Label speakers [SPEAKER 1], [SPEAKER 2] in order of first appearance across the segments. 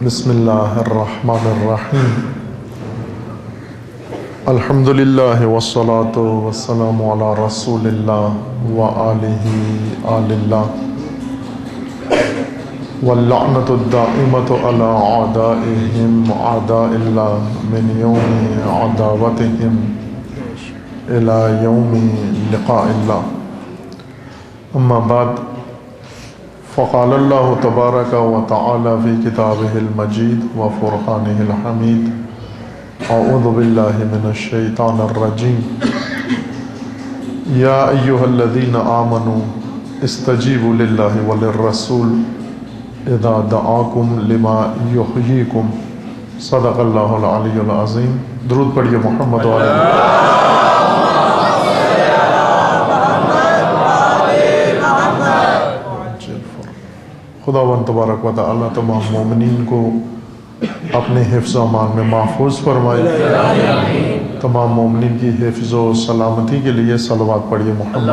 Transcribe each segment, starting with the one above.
[SPEAKER 1] بسم اللہ الرحمن الرحیم الحمد للہ والصلاة والسلام علی رسول اللہ وآلہ آل اللہ واللعنۃ الدائمۃ علی اعدائہم اعداء اللہ من یوم عداوتہم الی یوم لقاء اللہ اما بعد فقال اللہ تبارک و تعالی فی کتابہ المجید و فرقانہ الحمید اعوذ باللہ من الشیطان الرجیم یا ایہا الذین آمنوا استجیبوا للہ وللرسول اذا دعاکم لما یحییکم صدق اللہ العلی العظیم۔ درود پڑھیے محمد و علیہ خداوند تبارک و تعالی تمام مومنین کو اپنے حفظ و امان میں محفوظ فرمائے۔ تمام مومنین کی حفظ و سلامتی کے لیے صلوات پڑھیے محمد۔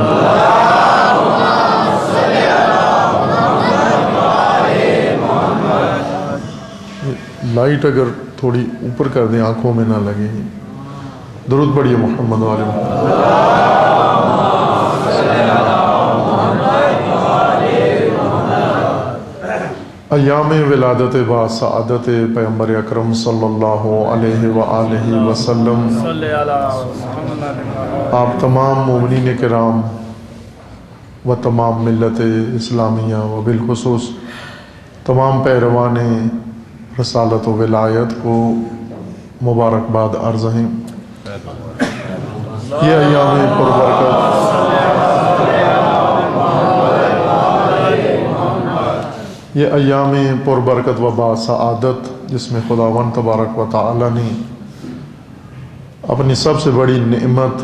[SPEAKER 1] لائٹ اگر تھوڑی اوپر کر دیں آنکھوں میں نہ لگے گی۔ درود پڑھیے محمد و علیہ محمد۔ ایام ولادت با سعادت پیغمبر اکرم صلی اللہ علیہ وآلہ وسلم، آپ تمام مومنین کرام و تمام ملت اسلامیہ و بالخصوص تمام پیروان رسالت و ولایت کو مبارکباد عرض ہیں۔ یہ ایام پربرکت یہ ایام پربرکت و باسعادت جس میں خداوند تبارک و تعالی نے اپنی سب سے بڑی نعمت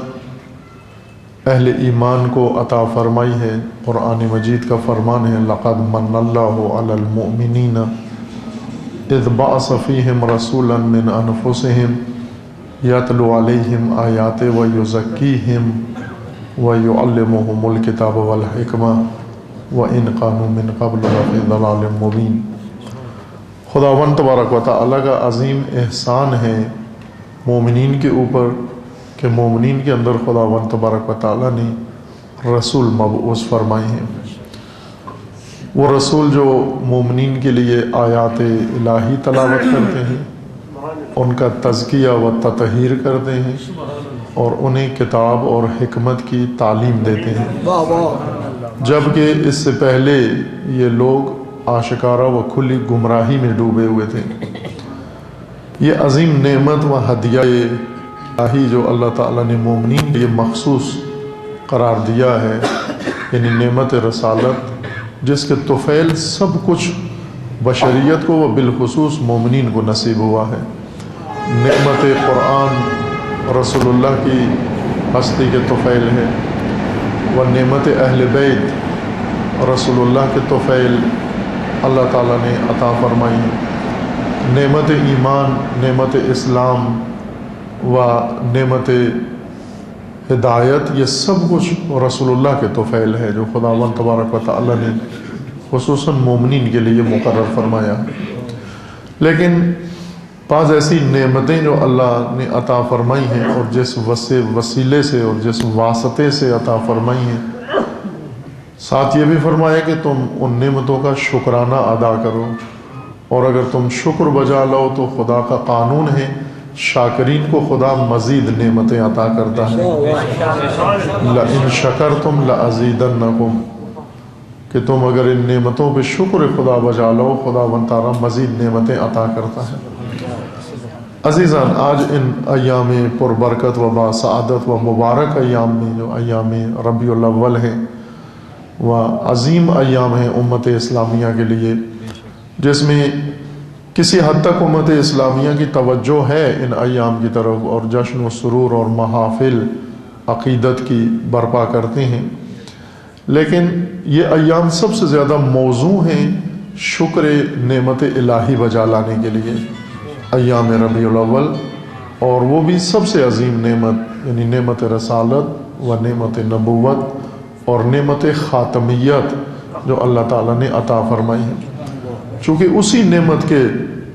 [SPEAKER 1] اہل ایمان کو عطا فرمائی ہے۔ قرآن مجید کا فرمان ہے لقد من اللہ علی المؤمنین اذ بعث فیہم رسولا من انفسہم یتلو علیہم آیات ویزکیہم ویعلمہم الکتاب والحکمہ وَإِن قَانُوا مِن قَبْلُ لَفِي ضَلَالٍ مُبِينٍ۔ خداوند تبارک و تعالیٰ کا عظیم احسان ہے مومنین کے اوپر کہ مومنین کے اندر خداوند تبارک و تعالیٰ نے رسول مبعوث فرمائے ہیں۔ وہ رسول جو مومنین کے لیے آیات الہی تلاوت کرتے ہیں، ان کا تزکیہ و تطہیر کرتے ہیں اور انہیں کتاب اور حکمت کی تعلیم دیتے ہیں، جبکہ اس سے پہلے یہ لوگ آشکارا و کھلی گمراہی میں ڈوبے ہوئے تھے۔ یہ عظیم نعمت و ہدیہ الہی جو اللہ تعالیٰ نے مومنین کے لیے مخصوص قرار دیا ہے، یعنی نعمت رسالت جس کے طفیل سب کچھ بشریت کو و بالخصوص مومنین کو نصیب ہوا ہے۔ نعمت قرآن رسول اللہ کی ہستی کے طفیل ہے، و نعمت اہل بیت رسول اللہ کے طفیل اللہ تعالیٰ نے عطا فرمائی۔ نعمت ایمان، نعمت اسلام و نعمت ہدایت، یہ سب کچھ رسول اللہ کے طفیل ہے جو خداوند تبارک و تعالیٰ نے خصوصاً مومنین کے لیے مقرر فرمایا۔ لیکن بعض ایسی نعمتیں جو اللہ نے عطا فرمائی ہیں اور جس وسیلے سے اور جس واسطے سے عطا فرمائی ہیں، ساتھ یہ بھی فرمایا کہ تم ان نعمتوں کا شکرانہ ادا کرو، اور اگر تم شکر بجا لاؤ تو خدا کا قانون ہے شاکرین کو خدا مزید نعمتیں عطا کرتا ہے۔ لَإِن شَكَرْتُمْ لَأَزِيدَنَّكُمْ، کہ تم اگر ان نعمتوں پہ شکر خدا بجا لاؤ، خدا تعالیٰ مزید نعمتیں عطا کرتا ہے۔ عزیزان، آج ان ایام پربرکت و باسعادت و مبارک ایام میں جو ایام ربیع الاول ہیں، وہ عظیم ایام ہیں امت اسلامیہ کے لیے، جس میں کسی حد تک امت اسلامیہ کی توجہ ہے ان ایام کی طرف اور جشن و سرور اور محافل عقیدت کی برپا کرتے ہیں، لیکن یہ ایام سب سے زیادہ موزوں ہیں شکر نعمت الہی بجا لانے کے لیے، ایام ربیع الاول، اور وہ بھی سب سے عظیم نعمت یعنی نعمت رسالت و نعمت نبوت اور نعمت خاتمیت جو اللہ تعالیٰ نے عطا فرمائی ہے۔ چونکہ اسی نعمت کے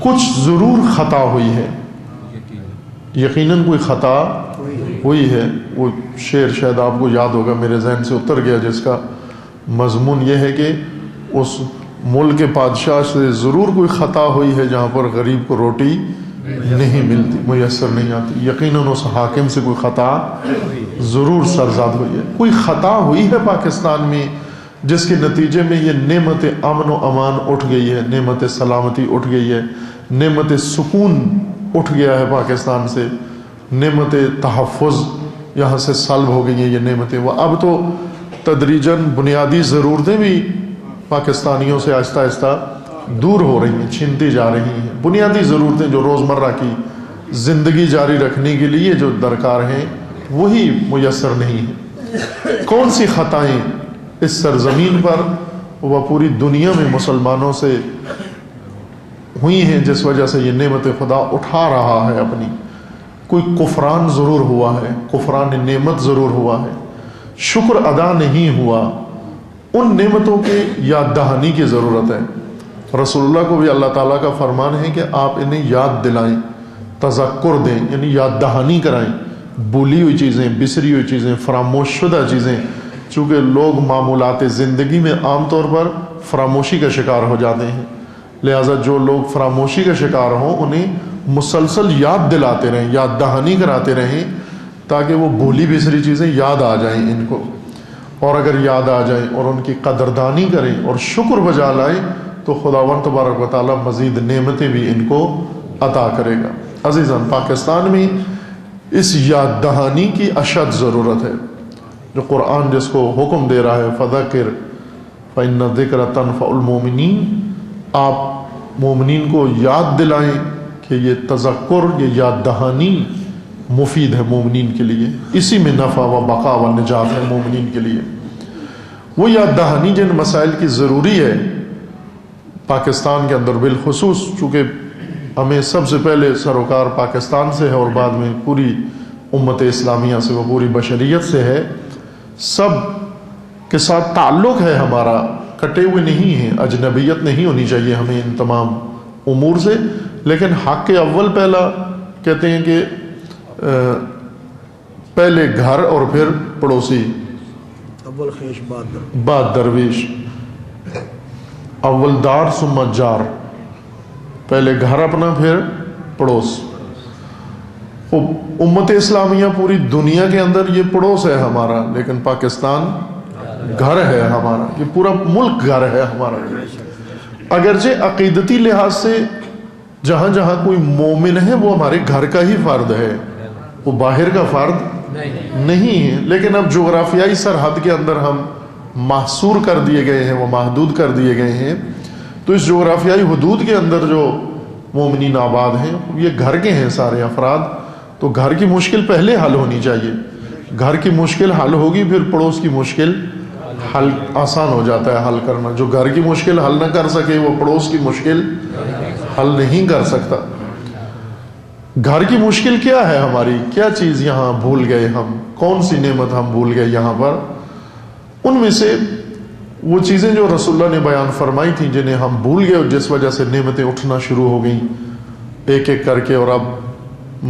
[SPEAKER 1] کچھ ضرور خطا ہوئی ہے، یقیناً کوئی خطا ہوئی ہے۔ وہ شعر شاید آپ کو یاد ہوگا، میرے ذہن سے اتر گیا، جس کا مضمون یہ ہے کہ اس ملک کے بادشاہ سے ضرور کوئی خطا ہوئی ہے جہاں پر غریب کو روٹی نہیں ملتی، میسر نہیں آتی۔ یقیناً اس حاکم سے کوئی خطا ضرور سرزاد ہوئی ہے۔ کوئی خطا ہوئی ہے پاکستان میں جس کے نتیجے میں یہ نعمت امن و امان اٹھ گئی ہے، نعمت سلامتی اٹھ گئی ہے، نعمت سکون اٹھ گیا ہے پاکستان سے، نعمت تحفظ یہاں سے سلب ہو گئی ہیں یہ نعمتیں۔ وہ اب تو تدریجاً بنیادی ضرورتیں بھی پاکستانیوں سے آہستہ آہستہ دور ہو رہی ہیں، چھنتی جا رہی ہیں۔ بنیادی ضرورتیں جو روزمرہ کی زندگی جاری رکھنے کے لیے جو درکار ہیں وہی میسر نہیں ہیں۔ کون سی خطائیں اس سرزمین پر و پوری دنیا میں مسلمانوں سے ہوئی ہیں جس وجہ سے یہ نعمت خدا اٹھا رہا ہے اپنی؟ کوئی کفران ضرور ہوا ہے، کفران نعمت ضرور ہوا ہے، شکر ادا نہیں ہوا۔ ان نعمتوں کے یاد دہانی کی ضرورت ہے۔ رسول اللہ کو بھی اللہ تعالیٰ کا فرمان ہے کہ آپ انہیں یاد دلائیں، تذکر دیں، یعنی یاد دہانی کرائیں۔ بھولی ہوئی چیزیں، بسری ہوئی چیزیں، فراموش شدہ چیزیں، چونکہ لوگ معمولات زندگی میں عام طور پر فراموشی کا شکار ہو جاتے ہیں، لہٰذا جو لوگ فراموشی کا شکار ہوں انہیں مسلسل یاد دلاتے رہیں، یاد دہانی کراتے رہیں، تاکہ وہ بھولی بسری چیزیں یاد آ جائیں ان کو، اور اگر یاد آ جائیں اور ان کی قدردانی کریں اور شکر بجا لائیں تو خداوند تبارک و تعالیٰ مزید نعمتیں بھی ان کو عطا کرے گا۔ عزیزان، پاکستان میں اس یاد دہانی کی اشد ضرورت ہے، جو قرآن جس کو حکم دے رہا ہے فذکر فإن الذکر تنفع المؤمنین، آپ مومنین کو یاد دلائیں کہ یہ تذکر، یہ یاد دہانی مفید ہے مومنین کے لیے، اسی میں نفع و بقا و نجات ہے مومنین کے لیے۔ وہ یاد دہانی جن مسائل کی ضروری ہے پاکستان کے اندر بالخصوص، چونکہ ہمیں سب سے پہلے سروکار پاکستان سے ہے اور بعد میں پوری امت اسلامیہ سے، وہ پوری بشریت سے ہے، سب کے ساتھ تعلق ہے ہمارا، کٹے ہوئے نہیں ہیں، اجنبیت نہیں ہونی چاہیے ہمیں ان تمام امور سے۔ لیکن حق کے اول پہلا کہتے ہیں کہ پہلے گھر اور پھر پڑوسی،
[SPEAKER 2] اول خیش
[SPEAKER 1] بعد درویش، اول دار ثم جار، پہلے گھر اپنا پھر پڑوس۔ امت اسلامیہ پوری دنیا کے اندر یہ پڑوس ہے ہمارا، لیکن پاکستان گھر ہے ہمارا، یہ پورا ملک گھر ہے ہمارا۔ اگرچہ عقیدتی لحاظ سے جہاں جہاں کوئی مومن ہے وہ ہمارے گھر کا ہی فرد ہے، وہ باہر کا فرد نہیں ہے، لیکن اب جغرافیائی سرحد کے اندر ہم محصور کر دیے گئے ہیں، وہ محدود کر دیے گئے ہیں، تو اس جغرافیائی حدود کے اندر جو مومنین آباد ہیں یہ گھر کے ہیں سارے افراد، تو گھر کی مشکل پہلے حل ہونی چاہیے۔ گھر کی مشکل حل ہوگی پھر پڑوس کی مشکل حل آسان ہو جاتا ہے حل کرنا۔ جو گھر کی مشکل حل نہ کر سکے وہ پڑوس کی مشکل حل نہیں کر سکتا۔ گھر کی مشکل کیا ہے ہماری؟ کیا چیز یہاں بھول گئے ہم؟ کون سی نعمت ہم بھول گئے یہاں پر؟ ان میں سے وہ چیزیں جو رسول اللہ نے بیان فرمائی تھیں جنہیں ہم بھول گئے اور جس وجہ سے نعمتیں اٹھنا شروع ہو گئیں ایک ایک کر کے، اور اب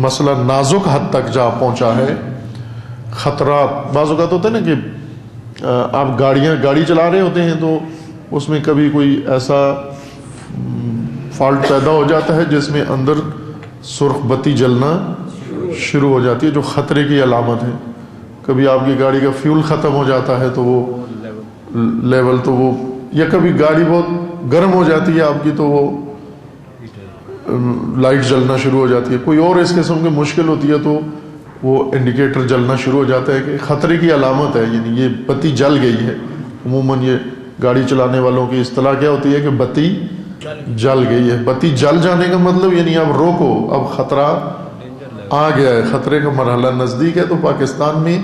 [SPEAKER 1] مسئلہ نازک حد تک جا پہنچا ہے۔ خطرات، بعض اوقات ہوتا ہے نا کہ آپ گاڑی چلا رہے ہوتے ہیں تو اس میں کبھی کوئی ایسا فالٹ پیدا ہو جاتا ہے جس میں اندر سرخ بتی جلنا شروع ہو جاتی ہے، جو خطرے کی علامت ہے۔ کبھی آپ کی گاڑی کا فیول ختم ہو جاتا ہے تو وہ لیول تو وہ، یا کبھی گاڑی بہت گرم ہو جاتی ہے آپ کی تو وہ لائٹ جلنا شروع ہو جاتی ہے، کوئی اور اس قسم کی مشکل ہوتی ہے تو وہ انڈیکیٹر جلنا شروع ہو جاتا ہے کہ خطرے کی علامت ہے، یعنی یہ بتی جل گئی ہے۔ عموماً یہ گاڑی چلانے والوں کی اصطلاح کیا ہوتی ہے کہ بتی جل گئی ہے۔ بتی جل جانے کا مطلب یعنی اب روکو، اب خطرہ آ گیا ہے، خطرے کا مرحلہ نزدیک ہے۔ تو پاکستان میں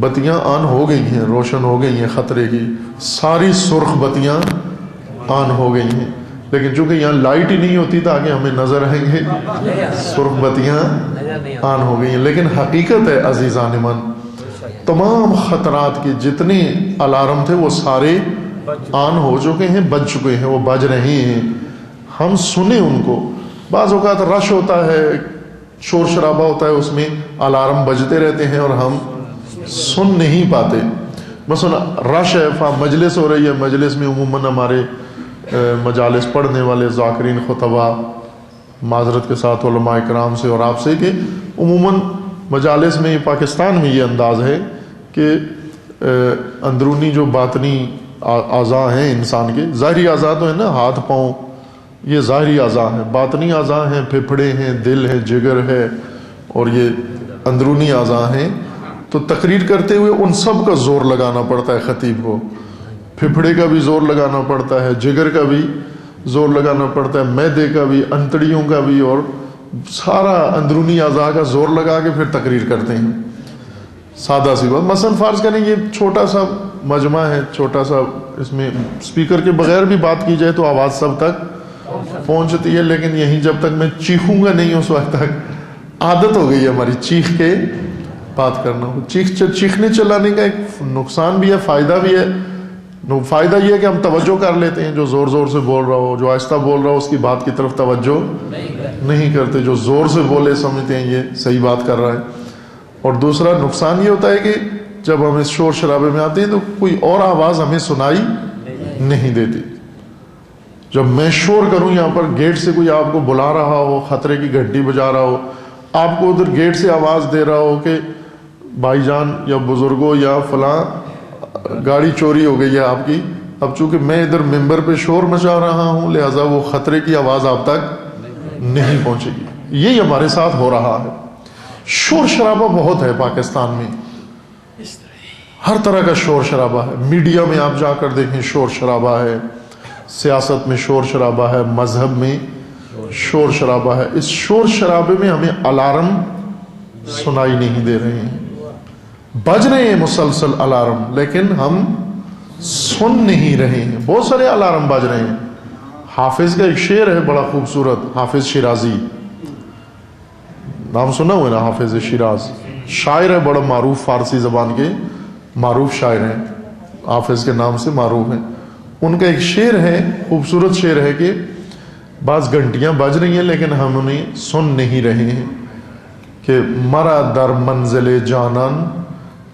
[SPEAKER 1] بتیاں آن ہو گئی ہیں، روشن ہو گئی ہیں خطرے کی، ساری سرخ بتیاں آن ہو گئی ہیں، لیکن چونکہ یہاں لائٹ ہی نہیں ہوتی تاکہ ہمیں نظر آئیں گے، سرخ بتیاں آن ہو گئی ہیں۔ لیکن حقیقت ہے عزیزان من، تمام خطرات کے جتنے الارم تھے وہ سارے آن ہو چکے ہیں، بج چکے ہیں، وہ بج رہے ہیں، ہم سنیں ان کو، بعض اوقات رش ہوتا ہے، شور شرابہ ہوتا ہے، اس میں الارم بجتے رہتے ہیں اور ہم سن نہیں پاتے. مثلا رش ہے، مجلس ہو رہی ہے، مجلس میں عموماً ہمارے مجالس پڑھنے والے ذاکرین خطبہ، معذرت کے ساتھ علماء کرام سے اور آپ سے، کہ عموماً مجالس میں پاکستان میں یہ انداز ہے کہ اندرونی جو باطنی اعضاء ہیں انسان کے، ظاہری اعضاء تو ہیں نا، ہاتھ پاؤں یہ ظاہری اعضاء ہیں، باطنی اعضاء ہیں، پھپھڑے ہیں، دل ہے، جگر ہے، اور یہ اندرونی اعضاء ہیں. تو تقریر کرتے ہوئے ان سب کا زور لگانا پڑتا ہے خطیب کو. پھپھڑے کا بھی زور لگانا پڑتا ہے، جگر کا بھی زور لگانا پڑتا ہے، معدے کا بھی، انتڑیوں کا بھی، اور سارا اندرونی اعضاء کا زور لگا کے پھر تقریر کرتے ہیں. سادہ سی بات، مثلا فرض کریں یہ چھوٹا سا مجمع ہے، چھوٹا سا، اس میں اسپیکر کے بغیر بھی بات کی جائے تو آواز سب تک پہنچتی ہے، لیکن یہیں جب تک میں چیخوں گا نہیں اس وقت تک عادت ہو گئی ہے ہماری چیخ کے بات کرنا. چیخنے چلانے کا ایک نقصان بھی ہے، فائدہ بھی ہے. فائدہ یہ ہے کہ ہم توجہ کر لیتے ہیں، جو زور زور سے بول رہا ہو، جو آہستہ بول رہا ہو، اس کی بات کی طرف توجہ نہیں کرتے، جو زور سے بولے سمجھتے ہیں یہ صحیح بات کر رہا ہے. اور دوسرا نقصان یہ ہوتا ہے کہ جب ہم اس شور شرابے میں آتے ہیں تو کوئی اور آواز ہمیں سنائی نہیں دیتی. جب میں شور کروں یہاں پر، گیٹ سے کوئی آپ کو بلا رہا ہو، خطرے کی گھنٹی بجا رہا ہو، آپ کو ادھر گیٹ سے آواز دے رہا ہو کہ بھائی جان یا بزرگوں یا فلاں گاڑی چوری ہو گئی ہے آپ کی، اب چونکہ میں ادھر ممبر پہ شور مچا رہا ہوں لہٰذا وہ خطرے کی آواز آپ تک نہیں پہنچے گی. یہی ہمارے ساتھ ہو رہا ہے. شور شرابہ بہت ہے پاکستان میں، ہر طرح کا شور شرابہ ہے. میڈیا میں آپ جا کر دیکھیں شور شرابہ ہے، سیاست میں شور شرابہ ہے، مذہب میں شور شرابہ ہے. اس شور شرابے میں ہمیں الارم سنائی نہیں دے رہے ہیں، بج رہے ہیں مسلسل الارم، لیکن ہم سن نہیں رہے ہیں. بہت سارے الارم بج رہے ہیں. حافظ کا ایک شعر ہے بڑا خوبصورت، حافظ شیرازی، نام سنا ہوا ہے نا، حافظ شیراز شاعر ہے بڑا معروف، فارسی زبان کے معروف شاعر ہیں، حافظ کے نام سے معروف ہیں. ان کا ایک شعر ہے، خوبصورت شعر ہے کہ بعض گھنٹیاں بج رہی ہیں لیکن ہم انہیں سن نہیں رہے ہیں، کہ مرا در منزل جانان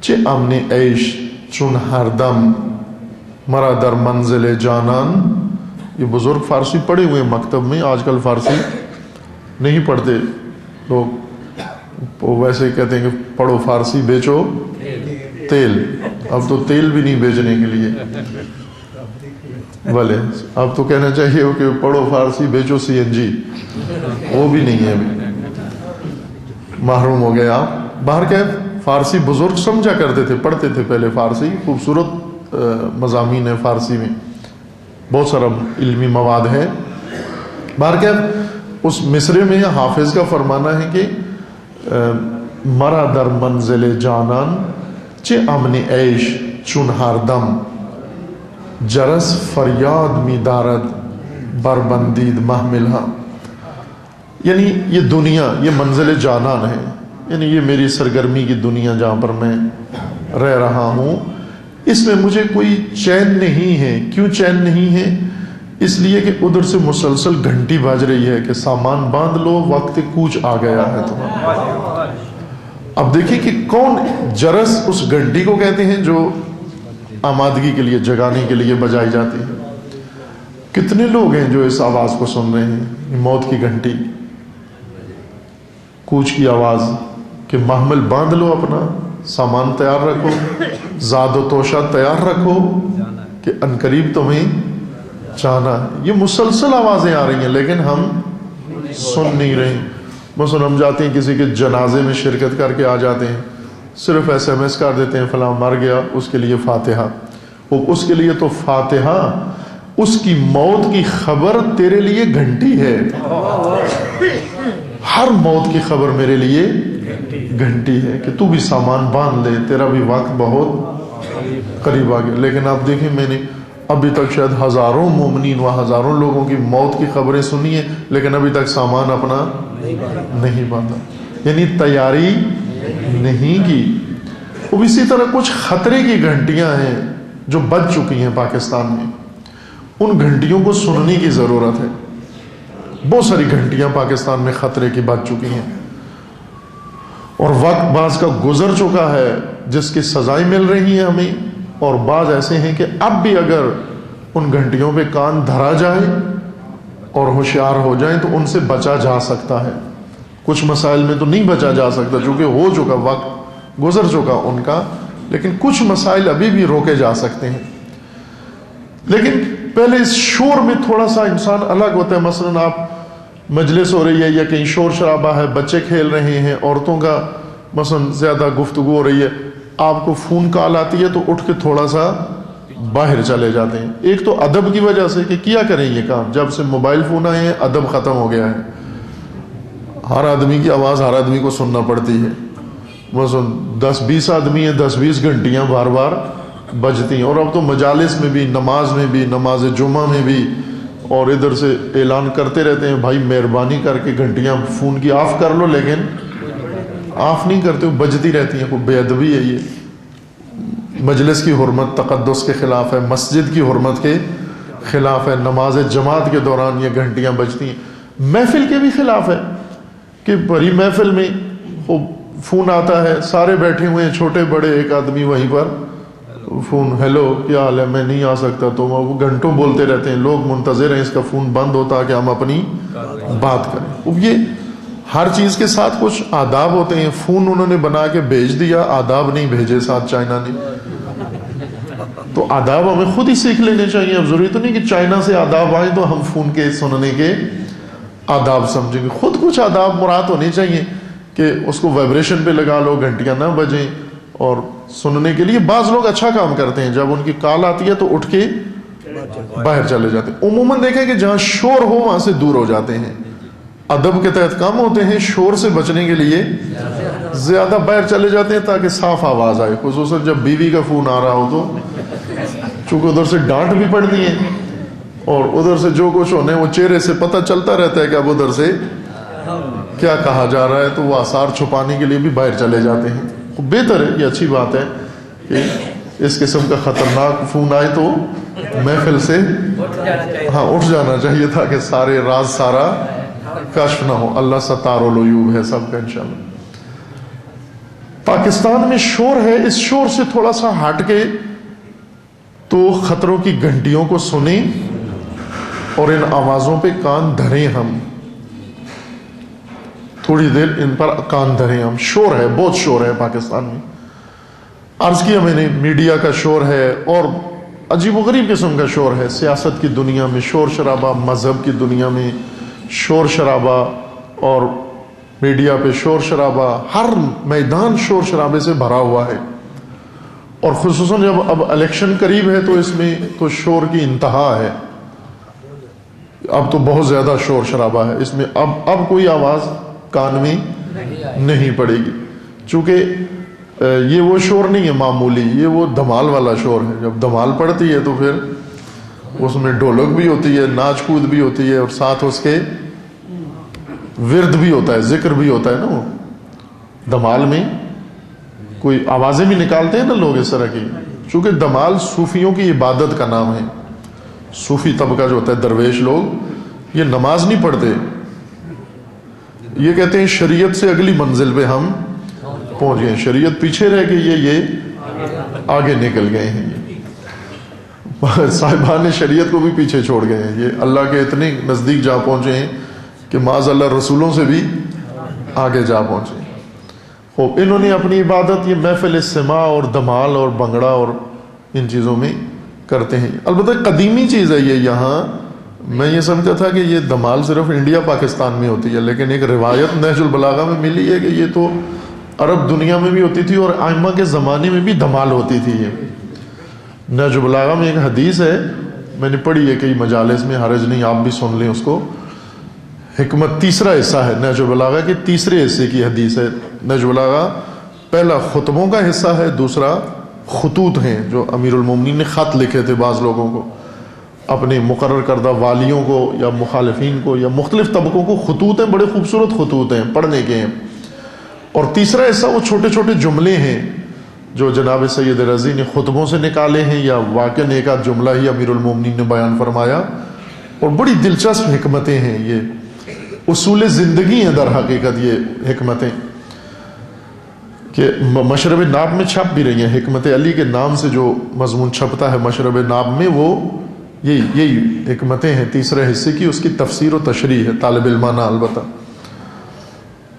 [SPEAKER 1] چه امن عیش چون ہر دم، مرا در منزل جانان. یہ بزرگ فارسی پڑھے ہوئے مکتب میں، آج کل فارسی نہیں پڑھتے لوگ، ویسے کہتے ہیں کہ پڑھو فارسی بیچو تیل. اب تو تیل بھی نہیں بیچنے کے لیے، بھلے اب تو کہنا چاہیے کہ پڑھو فارسی بیچو سی این جی، وہ بھی نہیں ہے، ابھی محروم ہو گئے آپ. باہر کیا فارسی بزرگ سمجھا کرتے تھے، پڑھتے تھے پہلے فارسی، خوبصورت مضامین ہے فارسی میں، بہت سارا علمی مواد ہے. باہر کیا اس مصرے میں حافظ کا فرمانا ہے کہ مرا در منزل جانان چه امن عیش چون ہر دم، جرس فریاد می دارد بربندید محمل ہا. یعنی یہ دنیا، یہ منزل جانان ہے، یعنی یہ میری سرگرمی کی دنیا جہاں پر میں رہ رہا ہوں، اس میں مجھے کوئی چین نہیں ہے. کیوں چین نہیں ہے؟ اس لیے کہ ادھر سے مسلسل گھنٹی بج رہی ہے کہ سامان باندھ لو، وقت کوچ آ گیا ہے تمہارا. اب دیکھیں کہ کون جرس اس گھنٹی کو کہتے ہیں جو آمادگی کے لیے، جگانے کے لیے بجائی جاتی ہے. کتنے لوگ ہیں جو اس آواز کو سن رہے ہیں، موت کی گھنٹی، کوچ کی آواز، کہ محمل باندھ لو، اپنا سامان تیار رکھو، زاد و توشہ تیار رکھو کہ عنقریب تمہیں جانا ہے. یہ مسلسل آوازیں آ رہی ہیں لیکن ہم سن نہیں رہے. مثلا ہم جاتے ہیں کسی کے جنازے میں شرکت کر کے آ جاتے ہیں، صرف ایس ایم ایس کر دیتے ہیں فلاں مر گیا، اس کے لیے فاتحہ. وہ اس کے لیے تو فاتحہ، اس کی موت کی خبر تیرے لیے گھنٹی ہے. ہر موت کی خبر میرے لیے گھنٹی ہے کہ تو بھی سامان باندھ لے، تیرا بھی وقت بہت قریب آ گیا. لیکن آپ دیکھیں، میں نے ابھی تک شاید ہزاروں مومنین و ہزاروں لوگوں کی موت کی خبریں سنی ہیں لیکن ابھی تک سامان اپنا نہیں باندھا، یعنی تیاری نہیں کی. اب اسی طرح کچھ خطرے کی گھنٹیاں ہیں جو بج چکی ہیں پاکستان میں، ان گھنٹیوں کو سننے کی ضرورت ہے. بہت ساری گھنٹیاں پاکستان میں خطرے کی بچ چکی ہیں، اور وقت بعض کا گزر چکا ہے جس کی سزائیں مل رہی ہیں ہمیں، اور بعض ایسے ہیں کہ اب بھی اگر ان گھنٹیوں پہ کان دھرا جائے اور ہوشیار ہو جائیں تو ان سے بچا جا سکتا ہے۔ کچھ مسائل میں تو نہیں بچا جا سکتا چونکہ ہو چکا، وقت گزر چکا ان کا، لیکن کچھ مسائل ابھی بھی روکے جا سکتے ہیں۔ لیکن پہلے اس شور میں تھوڑا سا انسان الگ ہوتا ہے۔ مثلا آپ مجلس ہو رہی ہے یا کہیں شور شرابہ ہے، بچے کھیل رہے ہیں، عورتوں کا مثلا زیادہ گفتگو ہو رہی ہے، آپ کو فون کال آتی ہے تو اٹھ کے تھوڑا سا باہر چلے جاتے ہیں۔ ایک تو ادب کی وجہ سے کہ کیا کریں یہ کام، جب سے موبائل فون آئے ہیں ادب ختم ہو گیا ہے، ہر آدمی کی آواز ہر آدمی کو سننا پڑتی ہے۔ مثلا 10-20 آدمی ہیں، 10-20 گھنٹیاں بار بار بجتی ہیں، اور اب تو مجالس میں بھی، نماز میں بھی، نماز جمعہ میں بھی، اور ادھر سے اعلان کرتے رہتے ہیں بھائی مہربانی کر کے گھنٹیاں فون کی آف کر لو، لیکن آف نہیں کرتے، وہ بجتی رہتی ہیں۔ کوئی بے ادبی ہے یہ، مجلس کی حرمت تقدس کے خلاف ہے، مسجد کی حرمت کے خلاف ہے، نماز جماعت کے دوران یہ گھنٹیاں بجتی ہیں، محفل کے بھی خلاف ہے کہ بڑی محفل میں فون آتا ہے، سارے بیٹھے ہوئے ہیں چھوٹے بڑے، ایک آدمی وہیں پر فون، ہیلو کیا حال ہے، میں نہیں آ سکتا، تو وہ گھنٹوں بولتے رہتے ہیں، لوگ منتظر ہیں اس کا فون بند ہوتا کہ ہم اپنی بات کریں۔ یہ ہر چیز کے ساتھ کچھ آداب ہوتے ہیں، فون انہوں نے بنا کے بھیج دیا، آداب نہیں بھیجے ساتھ چائنا نے، تو آداب ہمیں خود ہی سیکھ لینے چاہیے۔ اب ضروری تو نہیں کہ چائنا سے آداب آئیں تو ہم فون کے سننے کے آداب سمجھیں گے، خود کچھ آداب مراد ہونے چاہیے کہ اس کو وائبریشن پہ لگا لو، گھنٹیاں نہ بجیں، اور سننے کے لیے بعض لوگ اچھا کام کرتے ہیں، جب ان کی کال آتی ہے تو اٹھ کے باہر چلے جاتے ہیں۔ عموماً دیکھیں کہ جہاں شور ہو وہاں سے دور ہو جاتے ہیں، ادب کے تحت کم ہوتے ہیں، شور سے بچنے کے لیے زیادہ باہر چلے جاتے ہیں تاکہ صاف آواز آئے، خصوصاً جب بیوی کا فون آ رہا ہو تو، چونکہ ادھر سے ڈانٹ بھی پڑتی ہے اور ادھر سے جو کچھ ہونے وہ چہرے سے پتہ چلتا رہتا ہے کہ اب ادھر سے کیا کہا جا رہا ہے، تو وہ آثار چھپانے کے لیے بھی باہر چلے جاتے ہیں۔ بہتر ہے، یہ اچھی بات ہے کہ اس قسم کا خطرناک فون آئے تو محفل سے اٹھ جانا چاہیے تاکہ سارے راز سارا کشف نہ ہو۔ اللہ ستار العیوب ہے سب کا انشاءاللہ۔ پاکستان میں شور ہے، اس شور سے تھوڑا سا ہٹ کے تو خطروں کی گھنٹیوں کو سنیں اور ان آوازوں پہ کان دھریں، ہم تھوڑی دیر ان پر کان دھریں ہم۔ شور ہے، بہت شور ہے پاکستان میں، عرض کیا میں نے، میڈیا کا شور ہے اور عجیب و غریب قسم کا شور ہے، سیاست کی دنیا میں شور شرابہ، مذہب کی دنیا میں شور شرابہ، اور میڈیا پہ شور شرابہ، ہر میدان شور شرابے سے بھرا ہوا ہے، اور خصوصاً جب اب الیکشن قریب ہے تو اس میں تو شور کی انتہا ہے، اب تو بہت زیادہ شور شرابہ ہے اس میں، اب کوئی آواز کان میں نہیں پڑے گی، چونکہ یہ وہ شور نہیں ہے معمولی، یہ وہ دھمال والا شور ہے۔ جب دھمال پڑتی ہے تو پھر اس میں ڈھولک بھی ہوتی ہے، ناچ کود بھی ہوتی ہے، اور ساتھ اس کے ورد بھی ہوتا ہے، ذکر بھی ہوتا ہے نا۔ وہ دھمال میں کوئی آوازیں بھی نکالتے ہیں نا لوگ اس طرح کی، چونکہ دھمال صوفیوں کی عبادت کا نام ہے۔ صوفی طبقہ جو ہوتا ہے، درویش لوگ، یہ نماز نہیں پڑھتے، یہ کہتے ہیں شریعت سے اگلی منزل پہ ہم پہنچ گئے، شریعت پیچھے رہ گئی ہے، یہ آگے نکل گئے ہیں، صاحبان شریعت کو بھی پیچھے چھوڑ گئے ہیں، یہ اللہ کے اتنے نزدیک جا پہنچے ہیں کہ معاذ اللہ رسولوں سے بھی آگے جا پہنچے۔ خوب انہوں نے اپنی عبادت یہ محفل سماع اور دھمال اور بنگڑا اور ان چیزوں میں کرتے ہیں۔ البتہ قدیمی چیز ہے یہ، یہاں میں یہ سمجھتا تھا کہ یہ دھمال صرف انڈیا پاکستان میں ہوتی ہے، لیکن ایک روایت نہج البلاغہ میں ملی ہے کہ یہ تو عرب دنیا میں بھی ہوتی تھی اور ائمہ کے زمانے میں بھی دھمال ہوتی تھی۔ یہ نہج البلاغہ میں ایک حدیث ہے، میں نے پڑھی ہے کئی مجالس میں، حرج نہیں آپ بھی سن لیں اس کو، حکمت تیسرا حصہ ہے نہج البلاغہ کے تیسرے حصے کی حدیث ہے۔ نہج البلاغہ پہلا خطبوں کا حصہ ہے، دوسرا خطوط ہیں جو امیر المومنین نے خط لکھے تھے بعض لوگوں کو، اپنے مقرر کردہ والیوں کو یا مخالفین کو یا مختلف طبقوں کو، خطوط ہیں، بڑے خوبصورت خطوط ہیں، پڑھنے کے ہیں۔ اور تیسرا حصہ وہ چھوٹے چھوٹے جملے ہیں جو جناب سید رضی نے خطبوں سے نکالے ہیں، یا واقعاً ایک آدھ جملہ ہی امیر المومنین نے بیان فرمایا، اور بڑی دلچسپ حکمتیں ہیں یہ۔ اصول زندگی ہیں در حقیقت یہ حکمتیں، کہ مشرب ناب میں چھپ بھی رہی ہیں. حکمت علی کے نام سے جو مضمون چھپتا ہے مشرب ناب میں، وہ یہی حکمتیں ہیں تیسرے حصے کی. اس کی تفسیر و تشریح ہے طالب علمانہ البتہ.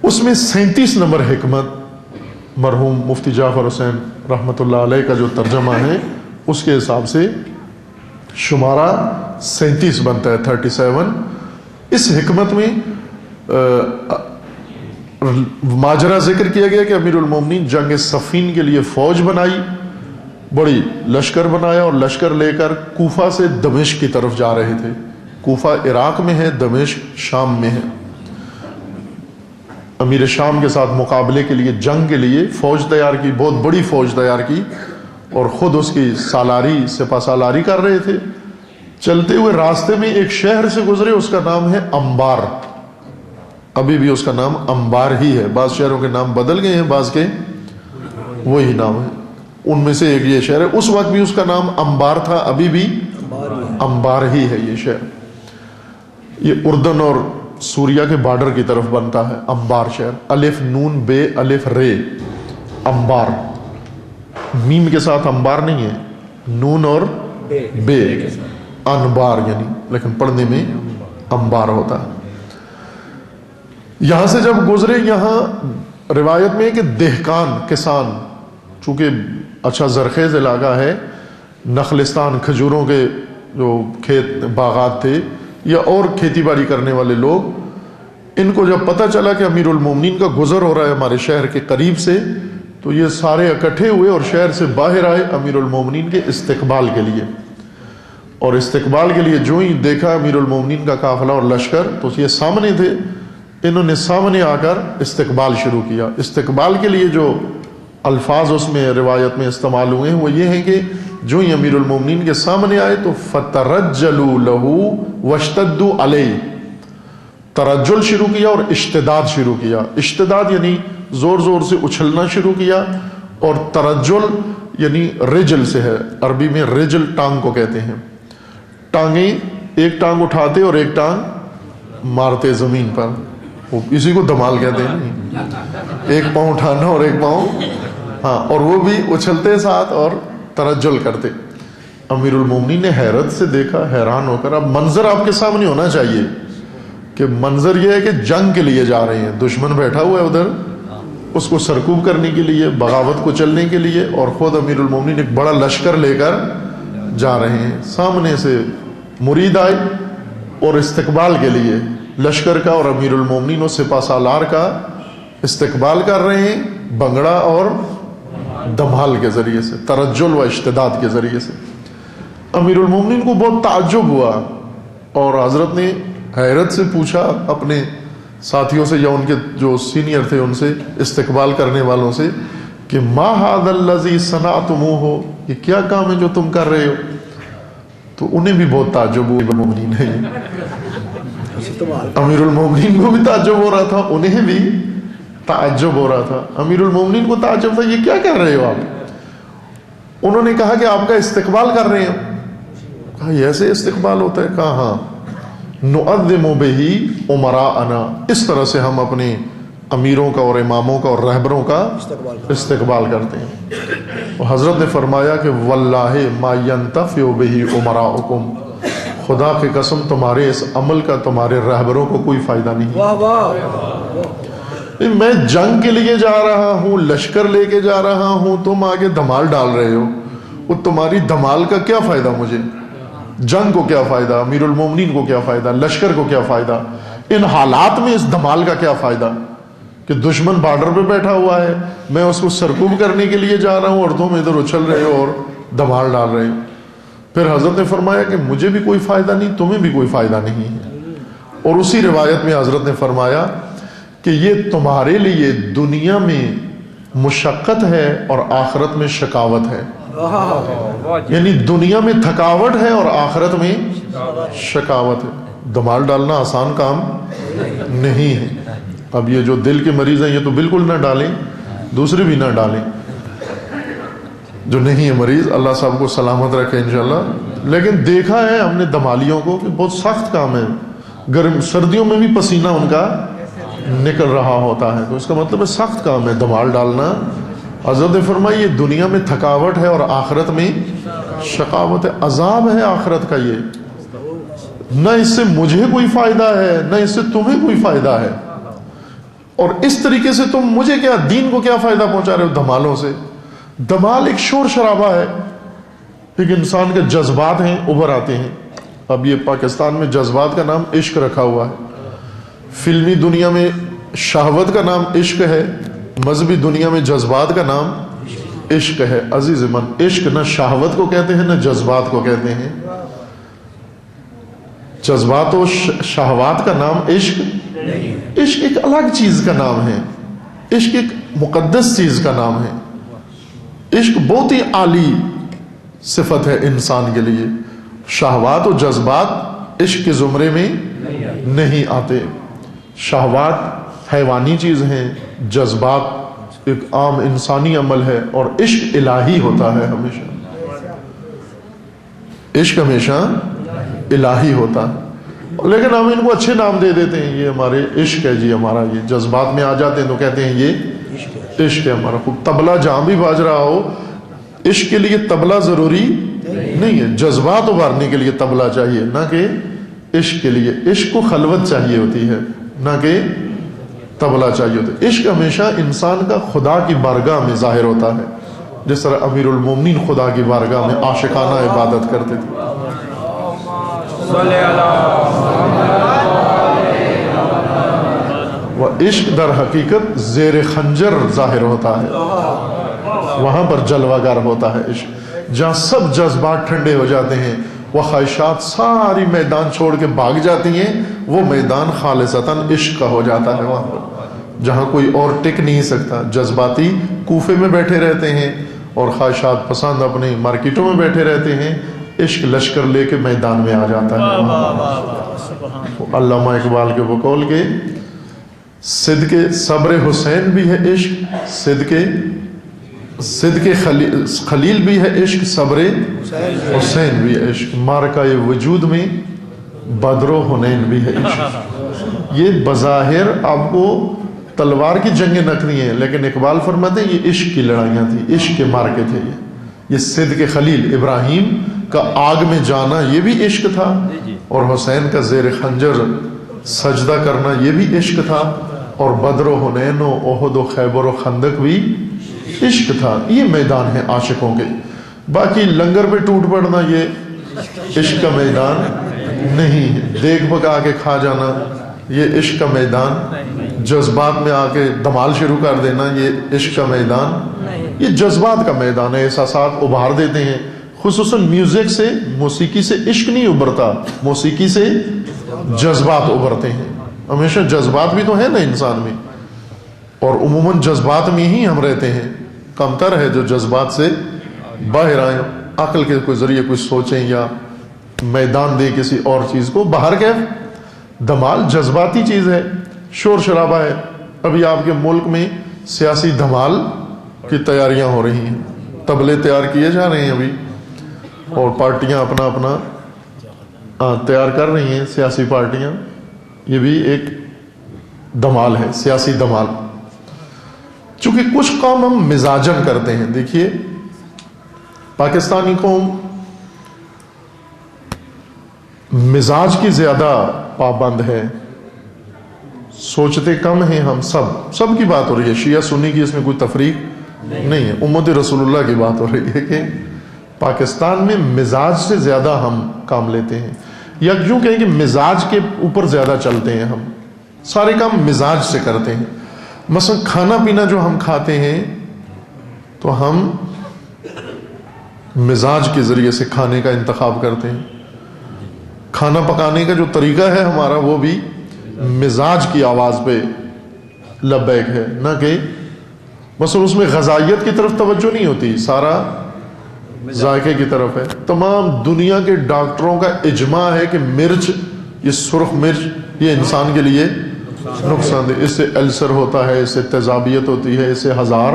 [SPEAKER 1] اس میں 37 نمبر حکمت مرحوم مفتی جعفر حسین رحمۃ اللہ علیہ کا جو ترجمہ ہے اس کے حساب سے شمارہ 37 بنتا ہے، 37. اس حکمت میں ماجرا ذکر کیا گیا کہ امیر المومنین جنگ صفین کے لیے فوج بنائی، بڑی لشکر بنایا اور لشکر لے کر کوفہ سے دمشق کی طرف جا رہے تھے. کوفہ عراق میں ہے، دمشق شام میں ہے. امیر شام کے ساتھ مقابلے کے لیے، جنگ کے لیے فوج تیار کی، بہت بڑی فوج تیار کی، اور خود اس کی سالاری سپہ سالاری کر رہے تھے. چلتے ہوئے راستے میں ایک شہر سے گزرے، اس کا نام ہے انبار. ابھی بھی اس کا نام انبار ہی ہے. بعض شہروں کے نام بدل گئے ہیں، بعض کے وہی نام ہے. ان میں سے ایک یہ شہر ہے. اس وقت بھی اس کا نام انبار تھا، ابھی بھی انبار ہی ہے یہ شہر. یہ اردن اور سوریہ کے بارڈر کی طرف بنتا ہے انبار شہر. الف نون بے الف رے، انبار. میم کے ساتھ انبار نہیں ہے، نون اور بے انبار یعنی، لیکن پڑھنے میں انبار ہوتا ہے. یہاں سے جب گزرے، یہاں روایت میں ہے کہ دہقان کسان، چونکہ اچھا زرخیز علاقہ ہے، نخلستان کھجوروں کے جو کھیت باغات تھے یا اور کھیتی باڑی کرنے والے لوگ، ان کو جب پتہ چلا کہ امیر المومنین کا گزر ہو رہا ہے ہمارے شہر کے قریب سے، تو یہ سارے اکٹھے ہوئے اور شہر سے باہر آئے امیر المومنین کے استقبال کے لیے. اور استقبال کے لیے جو ہی دیکھا امیر المومنین کا قافلہ اور لشکر، تو یہ سامنے تھے، انہوں نے سامنے آ کر استقبال شروع کیا. استقبال کے لیے جو الفاظ اس میں روایت میں استعمال ہوئے ہیں وہ یہ ہیں کہ جو ہی امیر المومنین کے سامنے آئے تو فَتَرَجَّلُوا لَهُ وَاشْتَدُّوا عَلَيْهِ، ترجل شروع کیا اور اشتداد شروع کیا. اشتداد یعنی زور زور سے اچھلنا شروع کیا، اور ترجل یعنی رجل سے ہے، عربی میں رجل ٹانگ کو کہتے ہیں. ٹانگیں، ایک ٹانگ اٹھاتے اور ایک ٹانگ مارتے زمین پر، اسی کو دمال کہتے ہیں. ایک پاؤں اٹھانا اور ایک پاؤں، ہاں، اور وہ بھی اچھلتے ساتھ اور ترجل کرتے. امیر المومنین نے حیرت سے دیکھا، حیران ہو کر. اب منظر آپ کے سامنے ہونا چاہیے کہ منظر یہ ہے کہ جنگ کے لیے جا رہے ہیں، دشمن بیٹھا ہوا ہے ادھر، اس کو سرکوب کرنے کے لیے، بغاوت کو چلنے کے لیے، اور خود امیر المومنین ایک بڑا لشکر لے کر جا رہے ہیں. سامنے سے مرید آئے اور استقبال کے لیے لشکر کا اور امیر المومنین و سپہ سالار کا استقبال کر رہے ہیں، بنگڑا اور دمال کے ذریعے سے، ترجل و اشتداد کے ذریعے سے. امیر المومنین کو بہت تعجب ہوا، اور حضرت نے حیرت سے پوچھا اپنے ساتھیوں سے یا ان کے جو سینئر تھے ان سے، استقبال کرنے والوں سے، کہ ما ھذا الذی صنعتموہ، یہ کیا کام ہے جو تم کر رہے ہو؟ تو انہیں بھی بہت تعجب ہوا. المومنین ہے، امیر المومنین کو بھی تعجب ہو رہا تھا، انہیں بھی تعجب ہو رہا تھا. امیر المومنین کو تعجب تھا، یہ کیا کر رہے ہو آپ؟ انہوں نے کہا کہ آپ کا استقبال کر رہے ہیں. کہا یہ ایسے استقبال ہوتا ہے؟ کہا ہاں، نعظم بہ امراءنا، اس طرح سے ہم اپنے امیروں کا اور اماموں کا اور رہبروں کا استقبال کرتے ہیں. اور حضرت نے فرمایا کہ واللہ ما ینتفع بہ امراؤکم، خدا کی قسم تمہارے اس عمل کا تمہارے رہبروں کو کوئی فائدہ نہیں.
[SPEAKER 2] واہ واہ،
[SPEAKER 1] میں جنگ کے لیے جا رہا ہوں، لشکر لے کے جا رہا ہوں، تم آگے دھمال ڈال رہے ہو. وہ تمہاری دھمال کا کیا فائدہ مجھے؟ جنگ کو کیا فائدہ؟ امیر المومنین کو کیا فائدہ؟ لشکر کو کیا فائدہ؟ ان حالات میں اس دھمال کا کیا فائدہ کہ دشمن بارڈر پہ بیٹھا ہوا ہے، میں اس کو سرکوب کرنے کے لیے جا رہا ہوں اور تم ادھر اچھل رہے ہو اور دھمال ڈال رہے ہو. پھر حضرت نے فرمایا کہ مجھے بھی کوئی فائدہ نہیں، تمہیں بھی کوئی فائدہ نہیں ہے. اور اسی روایت میں حضرت نے فرمایا کہ یہ تمہارے لیے دنیا میں مشقت ہے اور آخرت میں شقاوت ہے. یعنی دنیا میں تھکاوٹ ہے اور آخرت میں شقاوت ہے. دمال ڈالنا آسان کام نہیں ہے. اب یہ جو دل کے مریض ہیں یہ تو بالکل نہ ڈالیں، دوسرے بھی نہ ڈالیں. جو نہیں ہے مریض، اللہ صاحب کو سلامت رکھے انشاءاللہ. لیکن دیکھا ہے ہم نے دمالیوں کو کہ بہت سخت کام ہے گرم سردیوں میں بھی پسینہ ان کا نکل رہا ہوتا ہے، تو اس کا مطلب ہے سخت کام ہے دھمال ڈالنا۔ حضرت نے فرمایا یہ دنیا میں تھکاوٹ ہے اور آخرت میں شقاوت ہے، عذاب ہے آخرت کا، یہ نہ اس سے مجھے کوئی فائدہ ہے نہ اس سے تمہیں کوئی فائدہ ہے، اور اس طریقے سے تم مجھے کیا، دین کو کیا فائدہ پہنچا رہے ہو دھمالوں سے۔ دھمال ایک شور شرابہ ہے، ایک انسان کے جذبات ہیں ابھر آتے ہیں۔ اب یہ پاکستان میں جذبات کا نام عشق رکھا ہوا ہے، فلمی دنیا میں شہوت کا نام عشق ہے، مذہبی دنیا میں جذبات کا نام عشق ہے۔ عزیز من، عشق نہ شہوت کو کہتے ہیں نہ جذبات کو کہتے ہیں، جذبات و شہوات کا نام عشق، عشق ایک الگ چیز کا نام ہے، عشق ایک مقدس چیز کا نام ہے، عشق بہت ہی عالی صفت ہے انسان کے لیے۔ شہوات و جذبات عشق کے زمرے میں نہیں آتے، شہوات حیوانی چیز ہیں، جذبات ایک عام انسانی عمل ہے، اور عشق الہی ہوتا ہے ہمیشہ، عشق ہمیشہ الہی ہوتا ہے۔ لیکن ہم ان کو اچھے نام دے دیتے ہیں، یہ ہمارے عشق ہے جی، ہمارا یہ جذبات میں آ جاتے ہیں تو کہتے ہیں یہ عشق ہے ہمارا۔ خوب طبلہ جہاں بھی باج رہا ہو، عشق کے لیے طبلہ ضروری نہیں ہے، جذبات ابھارنے کے لیے طبلہ چاہیے نہ کہ عشق کے لیے۔ عشق کو خلوت چاہیے ہوتی ہے نہ کہ طبلہ چاہیے ہوتا ہے۔ عشق ہمیشہ انسان کا خدا کی بارگاہ میں ظاہر ہوتا ہے، جس طرح امیر المومنین خدا کی بارگاہ میں عاشقانہ عبادت کرتے تھے۔ وہ عشق در حقیقت زیر خنجر ظاہر ہوتا ہے، وہاں پر جلوہ گر ہوتا ہے عشق، جہاں سب جذبات ٹھنڈے ہو جاتے ہیں، وہ خواہشات ساری میدان چھوڑ کے بھاگ جاتی ہیں، وہ میدان خالصتاً عشق کا ہو جاتا ہے وہاں پر، جہاں کوئی اور ٹک نہیں سکتا۔ جذباتی کوفے میں بیٹھے رہتے ہیں اور خواہشات پسند اپنے مارکیٹوں میں بیٹھے رہتے ہیں، عشق لشکر لے کے میدان میں آ جاتا ہے۔ علامہ اقبال کے بقول کے صدق صبر حسین بھی ہے عشق، صدق خلیل بھی ہے عشق، صبر حسین بھی ہے عشق، مارکہ وجود میں بدر و حنین بھی ہے عشق۔ یہ بظاہر آپ کو تلوار کی جنگیں نکلی ہیں، لیکن اقبال فرماتے ہیں یہ عشق کی لڑائیاں تھیں، عشق کے مارکے تھے۔ یہ صدق خلیل ابراہیم کا آگ میں جانا یہ بھی عشق تھا، اور حسین کا زیر خنجر سجدہ کرنا یہ بھی عشق تھا، اور بدر و حنین و احد و خیبر و خندق بھی عشق تھا۔ یہ میدان ہے عاشقوں کے، باقی لنگر پہ ٹوٹ پڑنا یہ عشق کا میدان نہیں ہے، دیکھ پکا کے کھا جانا یہ عشق کا میدان، جذبات میں آ کے دھمال شروع کر دینا یہ عشق کا میدان، یہ جذبات کا میدان ہے، احساسات ابھار دیتے ہیں۔ خصوصاً میوزک سے، موسیقی سے عشق نہیں ابھرتا، موسیقی سے جذبات ابھرتے ہیں۔ ہمیشہ جذبات بھی تو ہے نا انسان میں، اور عموماً جذبات میں ہی ہم رہتے ہیں، کم تر ہے جو جذبات سے باہر آئیں، عقل کے کوئی ذریعے کچھ سوچیں یا میدان دیں کسی اور چیز کو۔ باہر کے دھمال جذباتی چیز ہے، شور شرابہ ہے۔ ابھی آپ کے ملک میں سیاسی دھمال کی تیاریاں ہو رہی ہیں، طبلے تیار کیے جا رہے ہیں ابھی، اور پارٹیاں اپنا اپنا تیار کر رہی ہیں، سیاسی پارٹیاں۔ یہ بھی ایک دھمال ہے، سیاسی دھمال۔ چونکہ کچھ کام ہم مزاجن کرتے ہیں، دیکھیے پاکستانی قوم مزاج کی زیادہ پابند ہے، سوچتے کم ہیں ہم، سب کی بات ہو رہی ہے، شیعہ سنی کی اس میں کوئی تفریق نہیں ہے، امت رسول اللہ کی بات ہو رہی ہے کہ پاکستان میں مزاج سے زیادہ ہم کام لیتے ہیں، یا یوں کہیں کہ مزاج کے اوپر زیادہ چلتے ہیں، ہم سارے کام مزاج سے کرتے ہیں۔ مثلا کھانا پینا جو ہم کھاتے ہیں تو ہم مزاج کے ذریعے سے کھانے کا انتخاب کرتے ہیں، کھانا پکانے کا جو طریقہ ہے ہمارا وہ بھی مزاج کی آواز پہ لبیک ہے، نہ کہ مثلا اس میں غذائیت کی طرف توجہ نہیں ہوتی، سارا ذائقے کی طرف ہے۔ تمام دنیا کے ڈاکٹروں کا اجماع ہے کہ مرچ، یہ سرخ مرچ یہ انسان کے لیے نقصان دہ، اس سے السر ہوتا ہے، اس سے تیزابیت ہوتی ہے، اس سے ہزار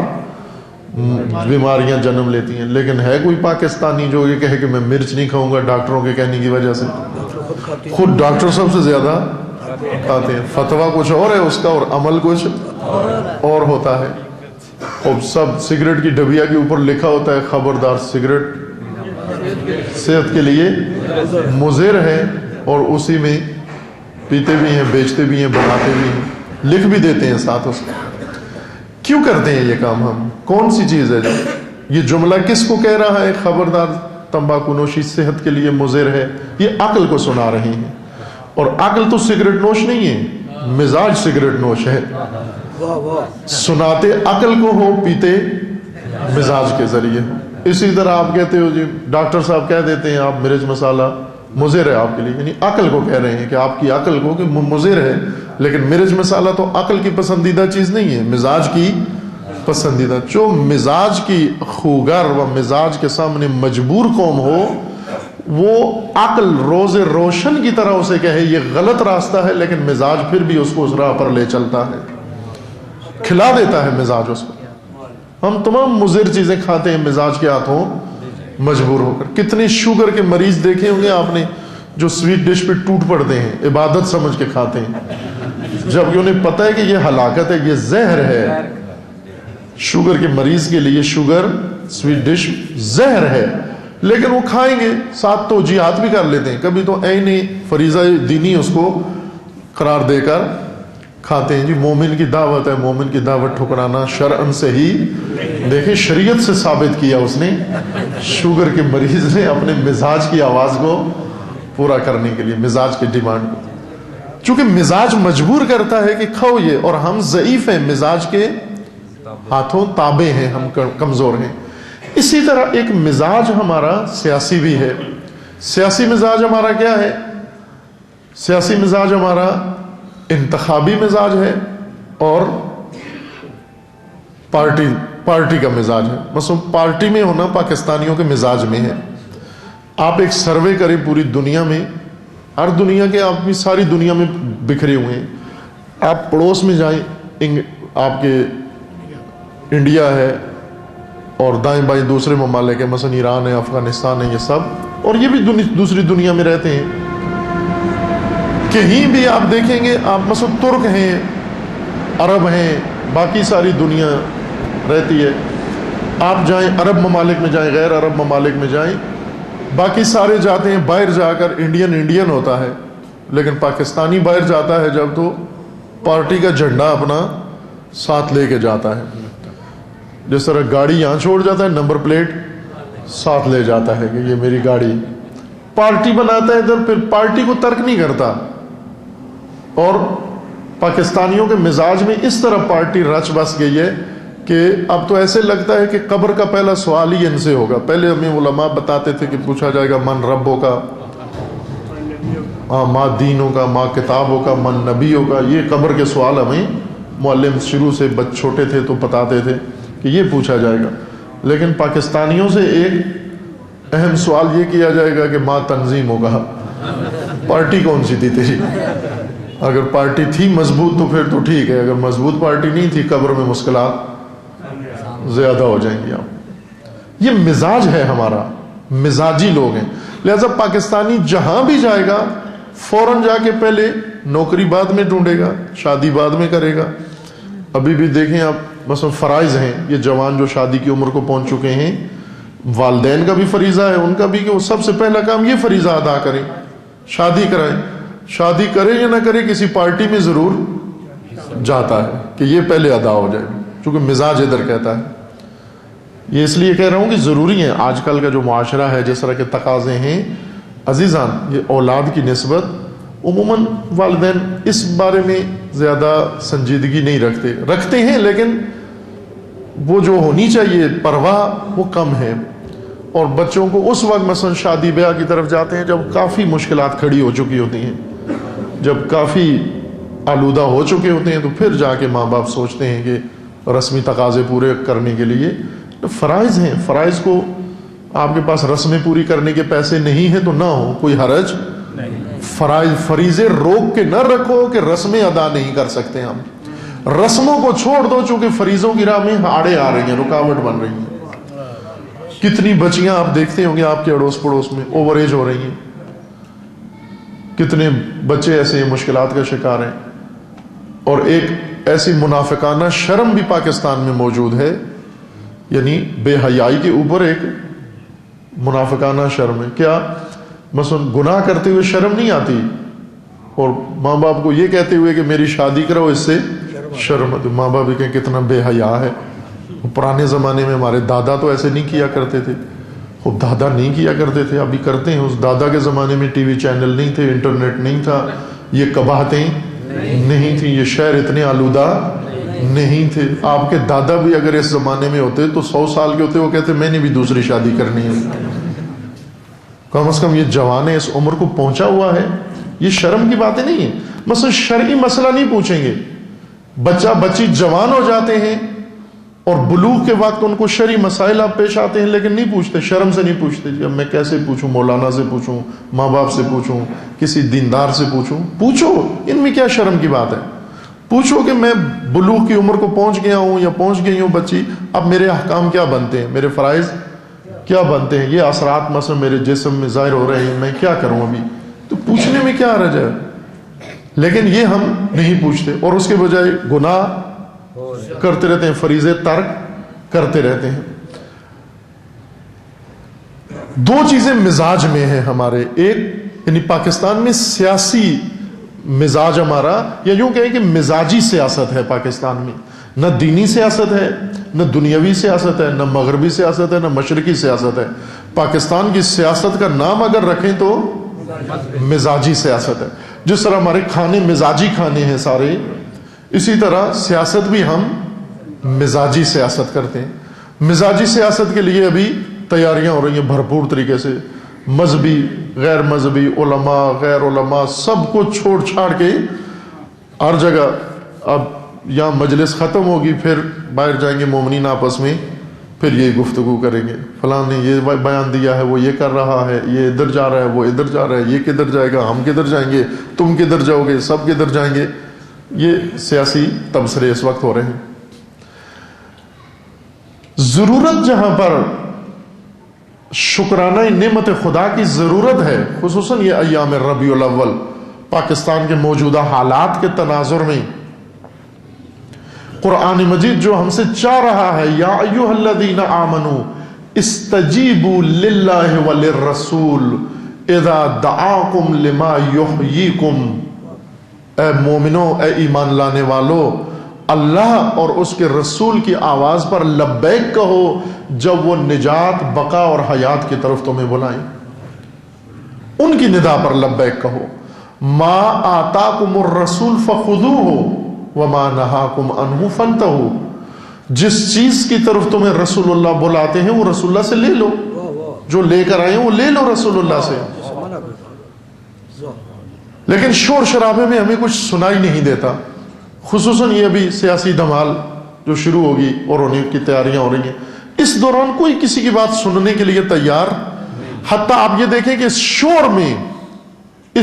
[SPEAKER 1] بیماریاں جنم لیتی ہیں۔ لیکن ہے کوئی پاکستانی جو یہ کہے کہ میں مرچ نہیں کھاؤں گا ڈاکٹروں کے کہنے کی وجہ سے؟ خود ڈاکٹر سب سے زیادہ کھاتے ہیں. فتویٰ کچھ اور ہے اس کا اور عمل کچھ اور ہوتا ہے. اور سب سگریٹ کی ڈبیا کے اوپر لکھا ہوتا ہے خبردار سگریٹ صحت کے لیے مضر ہے، اور اسی میں پیتے بھی ہیں، بیچتے بھی ہیں، بناتے بھی ہیں، لکھ بھی دیتے ہیں ساتھ اس میں. کیوں کرتے ہیں یہ کام ہم؟ کون سی چیز ہے جو یہ جملہ کس کو کہہ رہا ہے خبردار تمباکو نوشی صحت کے لیے مضر ہے؟ یہ عقل کو سنا رہے ہیں. اور عقل تو سگریٹ نوش نہیں ہے، مزاج سگریٹ نوش ہے. سناتے عقل کو ہو، پیتے مزاج کے ذریعے. اسی طرح آپ کہتے ہو جی ڈاکٹر صاحب کہہ دیتے ہیں آپ مرچ مسالہ مضر ہے آپ کے لیے، یعنی عقل کو کہہ رہے ہیں کہ آپ کی عقل کو کہ مضر ہے. لیکن مرچ مسالہ تو عقل کی پسندیدہ چیز نہیں ہے، مزاج کی پسندیدہ. جو مزاج کی خوگر و مزاج کے سامنے مجبور قوم ہو، وہ عقل روز روشن کی طرح اسے کہے یہ غلط راستہ ہے، لیکن مزاج پھر بھی اس کو اس راہ پر لے چلتا ہے، کھلا دیتا ہے مزاج اس کو. ہم تمام مضر چیزیں کھاتے ہیں مزاج کے ہاتھوں مجبور ہو کر. کتنے شوگر کے مریض دیکھے ہوں گے آپ نے جو سویٹ ڈش پہ ٹوٹ پڑتے ہیں، عبادت سمجھ کے کھاتے ہیں، جبکہ انہیں پتہ ہے کہ یہ ہلاکت ہے، یہ زہر ہے. شوگر کے مریض کے لیے شوگر سویٹ ڈش زہر ہے، لیکن وہ کھائیں گے. ساتھ توجیہات بھی کر لیتے ہیں، کبھی تو عین فریضہ دینی اس کو قرار دے کر کھاتے ہیں. جی مومن کی دعوت ہے، مومن کی دعوت ٹھکرانا شرعن سے ہی، دیکھیں شریعت سے ثابت کیا اس نے. شوگر کے مریض نے اپنے مزاج کی آواز کو پورا کرنے کے لیے، مزاج کی ڈیمانڈ کو، چونکہ مزاج مجبور کرتا ہے کہ کھاؤ یہ، اور ہم ضعیف ہیں، مزاج کے ہاتھوں تابع ہیں، ہم کمزور ہیں. اسی طرح ایک مزاج ہمارا سیاسی بھی ہے. سیاسی مزاج ہمارا کیا ہے؟ سیاسی مزاج ہمارا انتخابی مزاج ہے اور پارٹی کا مزاج ہے. مثلا پارٹی میں ہونا پاکستانیوں کے مزاج میں ہے. آپ ایک سروے کریں پوری دنیا میں، ہر دنیا کے آدمی ساری دنیا میں بکھرے ہوئے ہیں. آپ پڑوس میں جائیں، آپ کے انڈیا ہے اور دائیں بائیں دوسرے ممالک ہیں، مثلا ایران ہے، افغانستان ہے، یہ سب، اور یہ بھی دوسری دنیا میں رہتے ہیں. کہیں بھی آپ دیکھیں گے، آپ مثلا ترک ہیں، عرب ہیں، باقی ساری دنیا رہتی ہے. آپ جائیں عرب ممالک میں جائیں، غیر عرب ممالک میں جائیں، باقی سارے جاتے ہیں، باہر جا کر انڈین ہوتا ہے، لیکن پاکستانی باہر جاتا ہے جب تو پارٹی کا جھنڈا اپنا ساتھ لے کے جاتا ہے. جس طرح گاڑی یہاں چھوڑ جاتا ہے، نمبر پلیٹ ساتھ لے جاتا ہے کہ یہ میری گاڑی. پارٹی بناتا ہے ادھر، پھر پارٹی کو ترک نہیں کرتا. اور پاکستانیوں کے مزاج میں اس طرح پارٹی رچ بس گئی ہے کہ اب تو ایسے لگتا ہے کہ قبر کا پہلا سوال ہی ان سے ہوگا. پہلے ہمیں علماء بتاتے تھے کہ پوچھا جائے گا من ربوں کا، ماں دینوں کا، ماں کتابوں کا، من نبیوں کا. یہ قبر کے سوال ہمیں معلم شروع سے چھوٹے تھے تو بتاتے تھے کہ یہ پوچھا جائے گا. لیکن پاکستانیوں سے ایک اہم سوال یہ کیا جائے گا کہ ماں تنظیموں کا، پارٹی کون سی تھی تیری؟ اگر پارٹی تھی مضبوط تو پھر تو ٹھیک ہے، اگر مضبوط پارٹی نہیں تھی قبر میں مشکلات زیادہ ہو جائیں گی. آپ یہ مزاج ہے ہمارا، مزاجی لوگ ہیں. لہذا پاکستانی جہاں بھی جائے گا فوراً جا کے پہلے نوکری بعد میں ڈھونڈے گا، شادی بعد میں کرے گا. ابھی بھی دیکھیں آپ، مثلا فرائض ہیں، یہ جوان جو شادی کی عمر کو پہنچ چکے ہیں، والدین کا بھی فریضہ ہے ان کا بھی کہ وہ سب سے پہلا کام یہ فریضہ ادا کریں، شادی کرائیں. شادی کرے یا نہ کرے کسی پارٹی میں ضرور جاتا ہے کہ یہ پہلے ادا ہو جائے، چونکہ مزاج ادھر کہتا ہے. یہ اس لیے کہہ رہا ہوں کہ ضروری ہے. آج کل کا جو معاشرہ ہے، جس طرح کے تقاضے ہیں عزیزان، یہ اولاد کی نسبت عموماً والدین اس بارے میں زیادہ سنجیدگی نہیں رکھتے ہیں، لیکن وہ جو ہونی چاہیے پرواہ وہ کم ہے. اور بچوں کو اس وقت مثلا شادی بیاہ کی طرف جاتے ہیں جب کافی مشکلات کھڑی ہو چکی ہوتی ہیں، جب کافی آلودہ ہو چکے ہوتے ہیں، تو پھر جا کے ماں باپ سوچتے ہیں کہ رسمی تقاضے پورے کرنے کے لیے فرائض ہیں. فرائض کو آپ کے پاس رسمیں پوری کرنے کے پیسے نہیں ہیں تو نہ ہو، کوئی حرج فرائض فریضے روک کے نہ رکھو کہ رسمیں ادا نہیں کر سکتے. ہم رسموں کو چھوڑ دو، چونکہ فریضوں کی راہ میں آڑے آ رہی ہیں، رکاوٹ بن رہی ہیں. کتنی بچیاں آپ دیکھتے ہوں گے آپ کے اڑوس پڑوس میں اوور ایج ہو رہی ہیں. کتنے بچے ایسے مشکلات کا شکار ہیں. اور ایک ایسی منافقانہ شرم بھی پاکستان میں موجود ہے، یعنی بے حیائی کے اوپر ایک منافقانہ شرم ہے. کیا مثلا گناہ کرتے ہوئے شرم نہیں آتی، اور ماں باپ کو یہ کہتے ہوئے کہ میری شادی کرو اس سے شرم آتی. ماں باپ کہیں کتنا بے حیا ہے. پرانے زمانے میں ہمارے دادا تو ایسے نہیں کیا کرتے تھے. خود دادا نہیں کیا کرتے تھے، ابھی کرتے ہیں. اس دادا کے زمانے میں ٹی وی چینل نہیں تھے، انٹرنیٹ نہیں تھا، یہ قباحتیں نہیں تھیں، یہ شہر اتنے آلودہ نہیں تھے. آپ کے دادا بھی اگر اس زمانے میں ہوتے تو 100 سال کے ہوتے، وہ کہتے میں نے بھی دوسری شادی کرنی ہے. کم از کم یہ جوان اس عمر کو پہنچا ہوا ہے. یہ شرم کی باتیں نہیں ہیں. مثلا شرعی مسئلہ نہیں پوچھیں گے. بچہ بچی جوان ہو جاتے ہیں اور بلوغ کے وقت ان کو شرعی مسائل آپ پیش آتے ہیں، لیکن نہیں پوچھتے، شرم سے نہیں پوچھتے. جی اب میں کیسے پوچھوں؟ مولانا سے پوچھوں، ماں باپ سے پوچھوں، کسی دیندار سے پوچھوں؟ پوچھو، ان میں کیا شرم کی بات ہے؟ پوچھو کہ میں بلوغ کی عمر کو پہنچ گیا ہوں یا پہنچ گئی ہوں بچی، اب میرے احکام کیا بنتے ہیں، میرے فرائض کیا بنتے ہیں، یہ اثرات مثلا میرے جسم میں ظاہر ہو رہے ہیں، میں کیا کروں ابھی؟ تو پوچھنے میں کیا حرج ہے؟ لیکن یہ ہم نہیں پوچھتے، اور اس کے بجائے گناہ کرتے رہتے ہیں، فریضے ترک کرتے رہتے ہیں. دو چیزیں مزاج میں ہیں ہمارے. ایک یعنی پاکستان میں سیاسی مزاج ہمارا، یا یوں کہیں کہ مزاجی سیاست ہے پاکستان میں. نہ دینی سیاست ہے، نہ دنیاوی سیاست ہے، نہ مغربی سیاست ہے، نہ مشرقی سیاست ہے. پاکستان کی سیاست کا نام اگر رکھیں تو مزاجی سیاست ہے. جس طرح ہمارے کھانے مزاجی کھانے ہیں سارے، اسی طرح سیاست بھی ہم مزاجی سیاست کرتے ہیں. مزاجی سیاست کے لیے ابھی تیاریاں ہو رہی ہیں بھرپور طریقے سے. مذہبی، غیر مذہبی، علماء، غیر علماء، سب کو چھوڑ چھاڑ کے ہر جگہ. اب یہاں مجلس ختم ہوگی، پھر باہر جائیں گے مومنین آپس میں، پھر یہ گفتگو کریں گے. فلاں نے یہ بیان دیا ہے، وہ یہ کر رہا ہے، یہ ادھر جا رہا ہے، وہ ادھر جا رہا ہے، یہ کدھر جائے گا، ہم کدھر جائیں گے، تم کدھر جاؤ گے، سب کدھر جائیں گے. یہ سیاسی تبصرے اس وقت ہو رہے ہیں. ضرورت جہاں پر شکرانہ نعمت خدا کی ضرورت ہے، خصوصاً یہ ایام ربیع الاول پاکستان کے موجودہ حالات کے تناظر میں، قرآن مجید جو ہم سے چاہ رہا ہے، یا ایھا الذین آمنوا استجیبوا للہ وللرسول اذا دعاکم لما یحییکم. اے مومنو، اے ایمان لانے والو، اللہ اور اس کے رسول کی آواز پر لبیک کہو جب وہ نجات، بقا اور حیات کی طرف تمہیں بلائیں. ان کی ندا پر لبیک کہو. ما آتاکم الرسول فخذوہ وما نہاکم عنہ فانتہوا. جس چیز کی طرف تمہیں رسول اللہ بلاتے ہیں وہ رسول اللہ سے لے لو، جو لے کر آئے ہیں وہ لے لو رسول اللہ سے. لیکن شور شرابے میں ہمیں کچھ سنائی نہیں دیتا. خصوصاً یہ ابھی سیاسی دھمال جو شروع ہوگی اور ہونے کی تیاریاں ہو رہی ہیں، اس دوران کوئی کسی کی بات سننے کے لیے تیار. حتیٰ آپ یہ دیکھیں کہ اس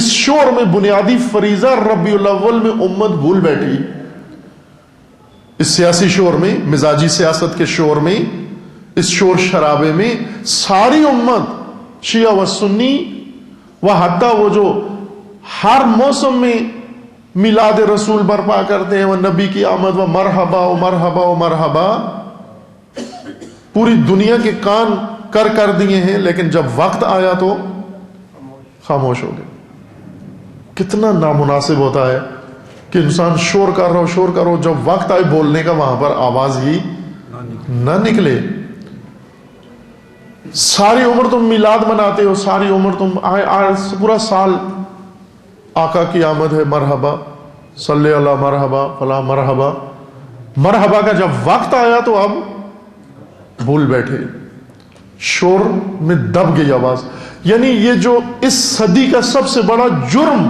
[SPEAKER 1] شور میں بنیادی فریضہ ربیع الاول میں امت بھول بیٹھی. اس سیاسی شور میں، مزاجی سیاست کے شور میں، اس شور شرابے میں ساری امت، شیعہ و سنی و حتیٰ وہ جو ہر موسم میں میلاد رسول برپا کرتے ہیں، وہ نبی کی آمد و مرحبا و مرحبا و مرحبا، پوری دنیا کے کان کر دیے ہیں، لیکن جب وقت آیا تو خاموش ہو گئے. کتنا نامناسب ہوتا ہے کہ انسان شور کر رہا ہو، جب وقت آئے بولنے کا وہاں پر آواز ہی نہ نکلے. ساری عمر تم میلاد مناتے ہو، ساری عمر تم پورا سال آقا کی آمد ہے، مرحبا، صلی اللہ مرحبا، فلاں مرحبا. مرحبا کا جب وقت آیا تو اب بھول بیٹھے، شور میں دب گئی آواز. یعنی یہ جو اس صدی کا سب سے بڑا جرم،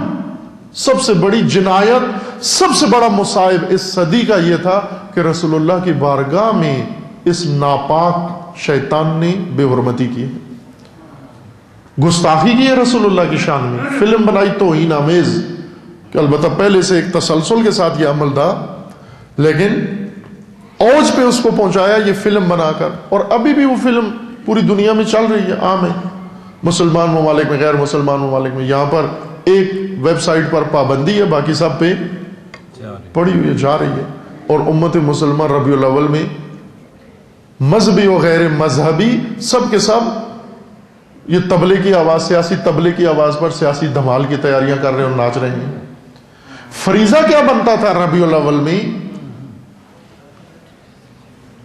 [SPEAKER 1] سب سے بڑی جنایت، سب سے بڑا مصائب اس صدی کا یہ تھا کہ رسول اللہ کی بارگاہ میں اس ناپاک شیطان نے بے حرمتی کی، گستاخی کی ہے رسول اللہ کی شان میں. فلم بنائی توہین آمیز، کہ البتہ پہلے سے ایک تسلسل کے ساتھ یہ عمل تھا، لیکن اوج پہ اس کو پہنچایا یہ فلم بنا کر. اور ابھی بھی وہ فلم پوری دنیا میں چل رہی ہے، عام ہے، مسلمان ممالک میں، غیر مسلمان ممالک میں. یہاں پر ایک ویب سائٹ پر پابندی ہے، باقی سب پہ پڑی ہوئی ہے، جا رہی ہے. اور امت مسلمہ ربیع الاول میں مذہبی و غیر مذہبی سب کے سب یہ طبلے کی آواز، سیاسی طبلے کی آواز پر سیاسی دھمال کی تیاریاں کر رہے ہیں اور ناچ رہے ہیں. فریضہ کیا بنتا تھا ربیع الاول میں؟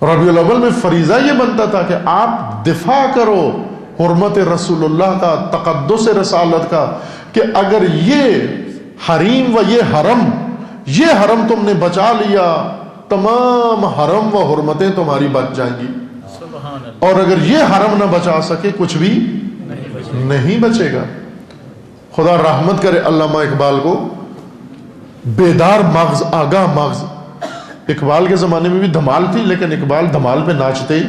[SPEAKER 1] ربیع الاول میں فریضہ یہ بنتا تھا کہ آپ دفاع کرو حرمت رسول اللہ کا، تقدس رسالت کا، کہ اگر یہ حریم و یہ حرم تم نے بچا لیا، تمام حرم و حرمتیں تمہاری بچ جائیں گی، اور اگر یہ حرم نہ بچا سکے کچھ بھی نہیں بچے گا. خدا رحمت کرے علامہ اقبال کو، بیدار مغز، آگاہ مغز. اقبال کے زمانے میں بھی دھمال تھی، لیکن اقبال دھمال پہ ناچتے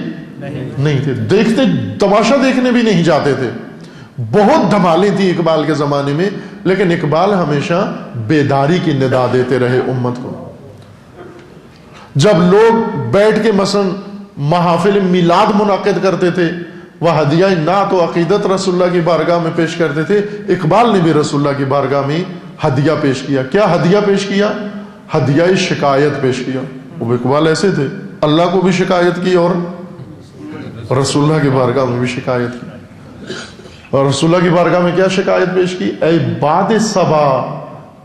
[SPEAKER 1] نہیں تھے، دیکھتے، تماشا دیکھنے بھی نہیں جاتے تھے. بہت دھمالیں تھیں اقبال کے زمانے میں، لیکن اقبال ہمیشہ بیداری کی ندا دیتے رہے امت کو. جب لوگ بیٹھ کے مثلا محافل میلاد منعقد کرتے تھے، وہ ہدیہ نعت و عقیدت رسول اللہ کی بارگاہ میں پیش کرتے تھے، اقبال نے بھی رسول اللہ کی بارگاہ میں ہدیہ پیش کیا. کیا ہدیہ پیش کیا؟ ہدیہ شکایت پیش کیا. وہ اقبال ایسے تھے، اللہ کو بھی شکایت کی اور رسول اللہ کی بارگاہ میں بھی شکایت کی. اور رسول اللہ کی بارگاہ میں کیا شکایت پیش کی؟ اے باد صبا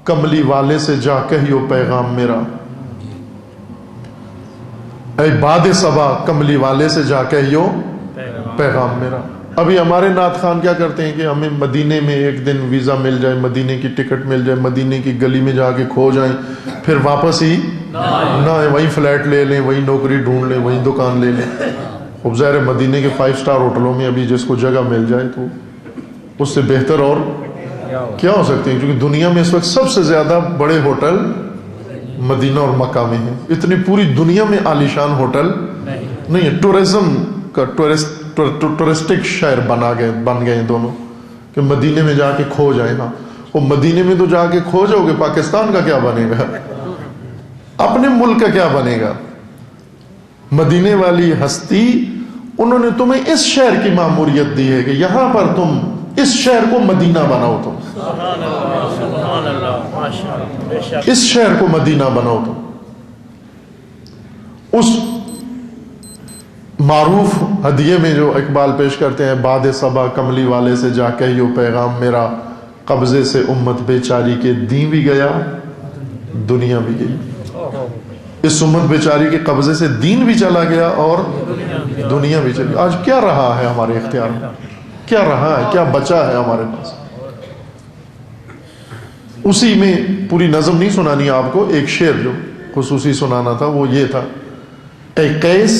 [SPEAKER 1] کملی والے سے جا کہیو پیغام میرا. اے باد صبا کملی والے سے جا کہیو پیغام میرا. ابھی ہمارے نعت خان کیا کرتے ہیں کہ ہمیں مدینے میں ایک دن ویزا مل جائے، مدینے کی ٹکٹ مل جائے، مدینے کی گلی میں جا کے کھو جائیں، پھر واپس ہی نہ آئے، وہیں فلیٹ لے لیں، وہیں نوکری ڈھونڈ لیں، وہیں دکان لے لیں. اب ظاہر ہے مدینے کے 5 اسٹار ہوٹلوں میں ابھی جس کو جگہ مل جائے تو اس سے بہتر اور کیا ہو سکتے ہیں، کیونکہ دنیا میں اس وقت سب سے زیادہ بڑے ہوٹل مدینہ اور مکہ میں ہیں. اتنی پوری دنیا میں عالیشان ہوٹل نہیں ہے. ٹورزم کا ٹورسٹک شہر بن گئے دونوں، کہ مدینے میں جا کے کھو جائیں. ہاں، وہ مدینے میں تو جا کے کھو جاؤ گے، پاکستان کا کیا بنے گا، اپنے ملک کا کیا بنے گا. مدینے والی ہستی انہوں نے تمہیں اس شہر کی ماموریت دی ہے کہ یہاں پر تم اس شہر کو مدینہ بناؤ، تم اس شہر کو مدینہ بناؤ. تم اس معروف ہدیے میں جو اقبال پیش کرتے ہیں، باد صبا کملی والے سے جا کہیو پیغام میرا، قبضے سے امت بیچاری کے دین بھی گیا دنیا بھی گئی. اس امت بیچاری کے قبضے سے دین بھی چلا گیا اور دنیا بھی چلی. آج کیا رہا ہے ہمارے اختیار میں؟ کیا رہا ہے، کیا بچا ہے ہمارے پاس؟ اسی میں پوری نظم نہیں سنانی آپ کو، ایک شعر جو خصوصی سنانا تھا وہ یہ تھا. اے قیس،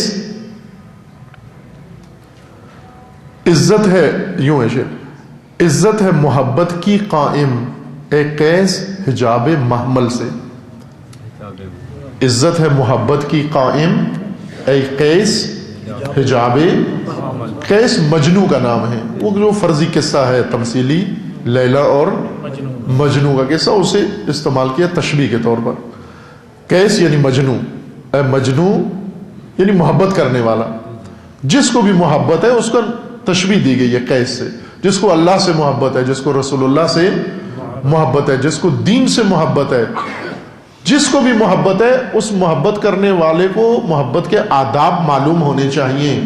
[SPEAKER 1] عزت ہے، یوں ہے شعر، عزت ہے محبت کی قائم، اے قیس حجاب محمل سے. عزت ہے محبت کی قائم، اے قیس حجاب. قیس مجنو کا نام ہے، وہ جو فرضی قصہ ہے تمثیلی، لیلا اور مجنو کا قصہ، اسے استعمال کیا تشبیہ کے طور پر. قیس یعنی مجنو، اے مجنو یعنی محبت کرنے والا. جس کو بھی محبت ہے اس کا تشبیہ دی گئی ہے قیس سے. جس کو اللہ سے محبت ہے، جس کو رسول اللہ سے محبت ہے، جس کو دین سے محبت ہے، جس کو بھی محبت ہے، اس محبت کرنے والے کو محبت کے آداب معلوم ہونے چاہیے.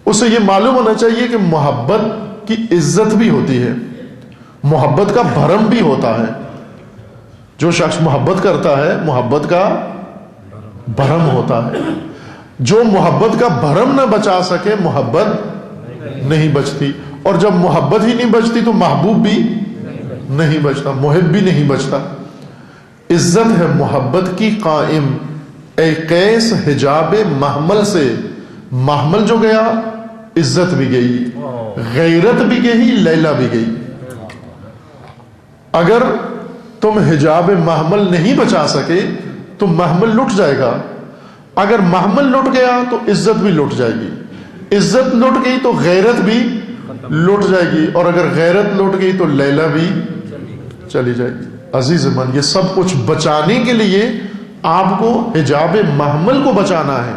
[SPEAKER 1] اسے یہ معلوم ہونا چاہیے کہ محبت کی عزت بھی ہوتی ہے، محبت کا بھرم بھی ہوتا ہے. جو شخص محبت کرتا ہے محبت کا بھرم ہوتا ہے. جو محبت کا بھرم نہ بچا سکے محبت نہیں بچتی، اور جب محبت ہی نہیں بچتی تو محبوب بھی نہیں بچتا، محب بھی نہیں بچتا. عزت ہے محبت کی قائم، اے قیس حجاب محمل سے. محمل جو گیا عزت بھی گئی، غیرت بھی گئی، لیلا بھی گئی. اگر تم حجاب محمل نہیں بچا سکے تو محمل لٹ جائے گا. اگر محمل لٹ گیا تو عزت بھی لٹ جائے گی. عزت لٹ گئی تو غیرت بھی لٹ جائے گی، اور اگر غیرت لٹ گئی تو لیلا بھی چلی جائے گی. عزیز من، یہ سب کچھ بچانے کے لیے آپ کو حجاب محمل کو بچانا ہے،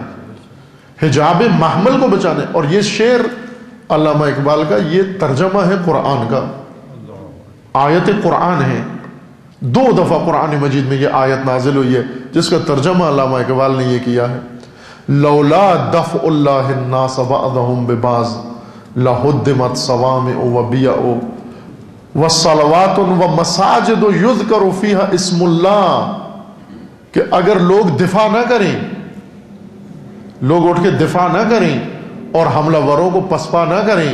[SPEAKER 1] حجاب محمل کو بچانا ہے. اور یہ شعر علامہ اقبال کا یہ ترجمہ ہے قرآن کا. آیت قرآن ہے، 2 دفعہ قرآن مجید میں یہ آیت نازل ہوئی ہے، جس کا ترجمہ علامہ اقبال نے یہ کیا ہے، لولا دفع اللہ الناس بعضهم ببعض لہدمت صوامع وبیع وصلوات ومساجد یذکر فیہا اسم اللہ، کہ اگر لوگ دفاع نہ کریں، لوگ اٹھ کے دفاع نہ کریں اور حملہ وروں کو پسپا نہ کریں،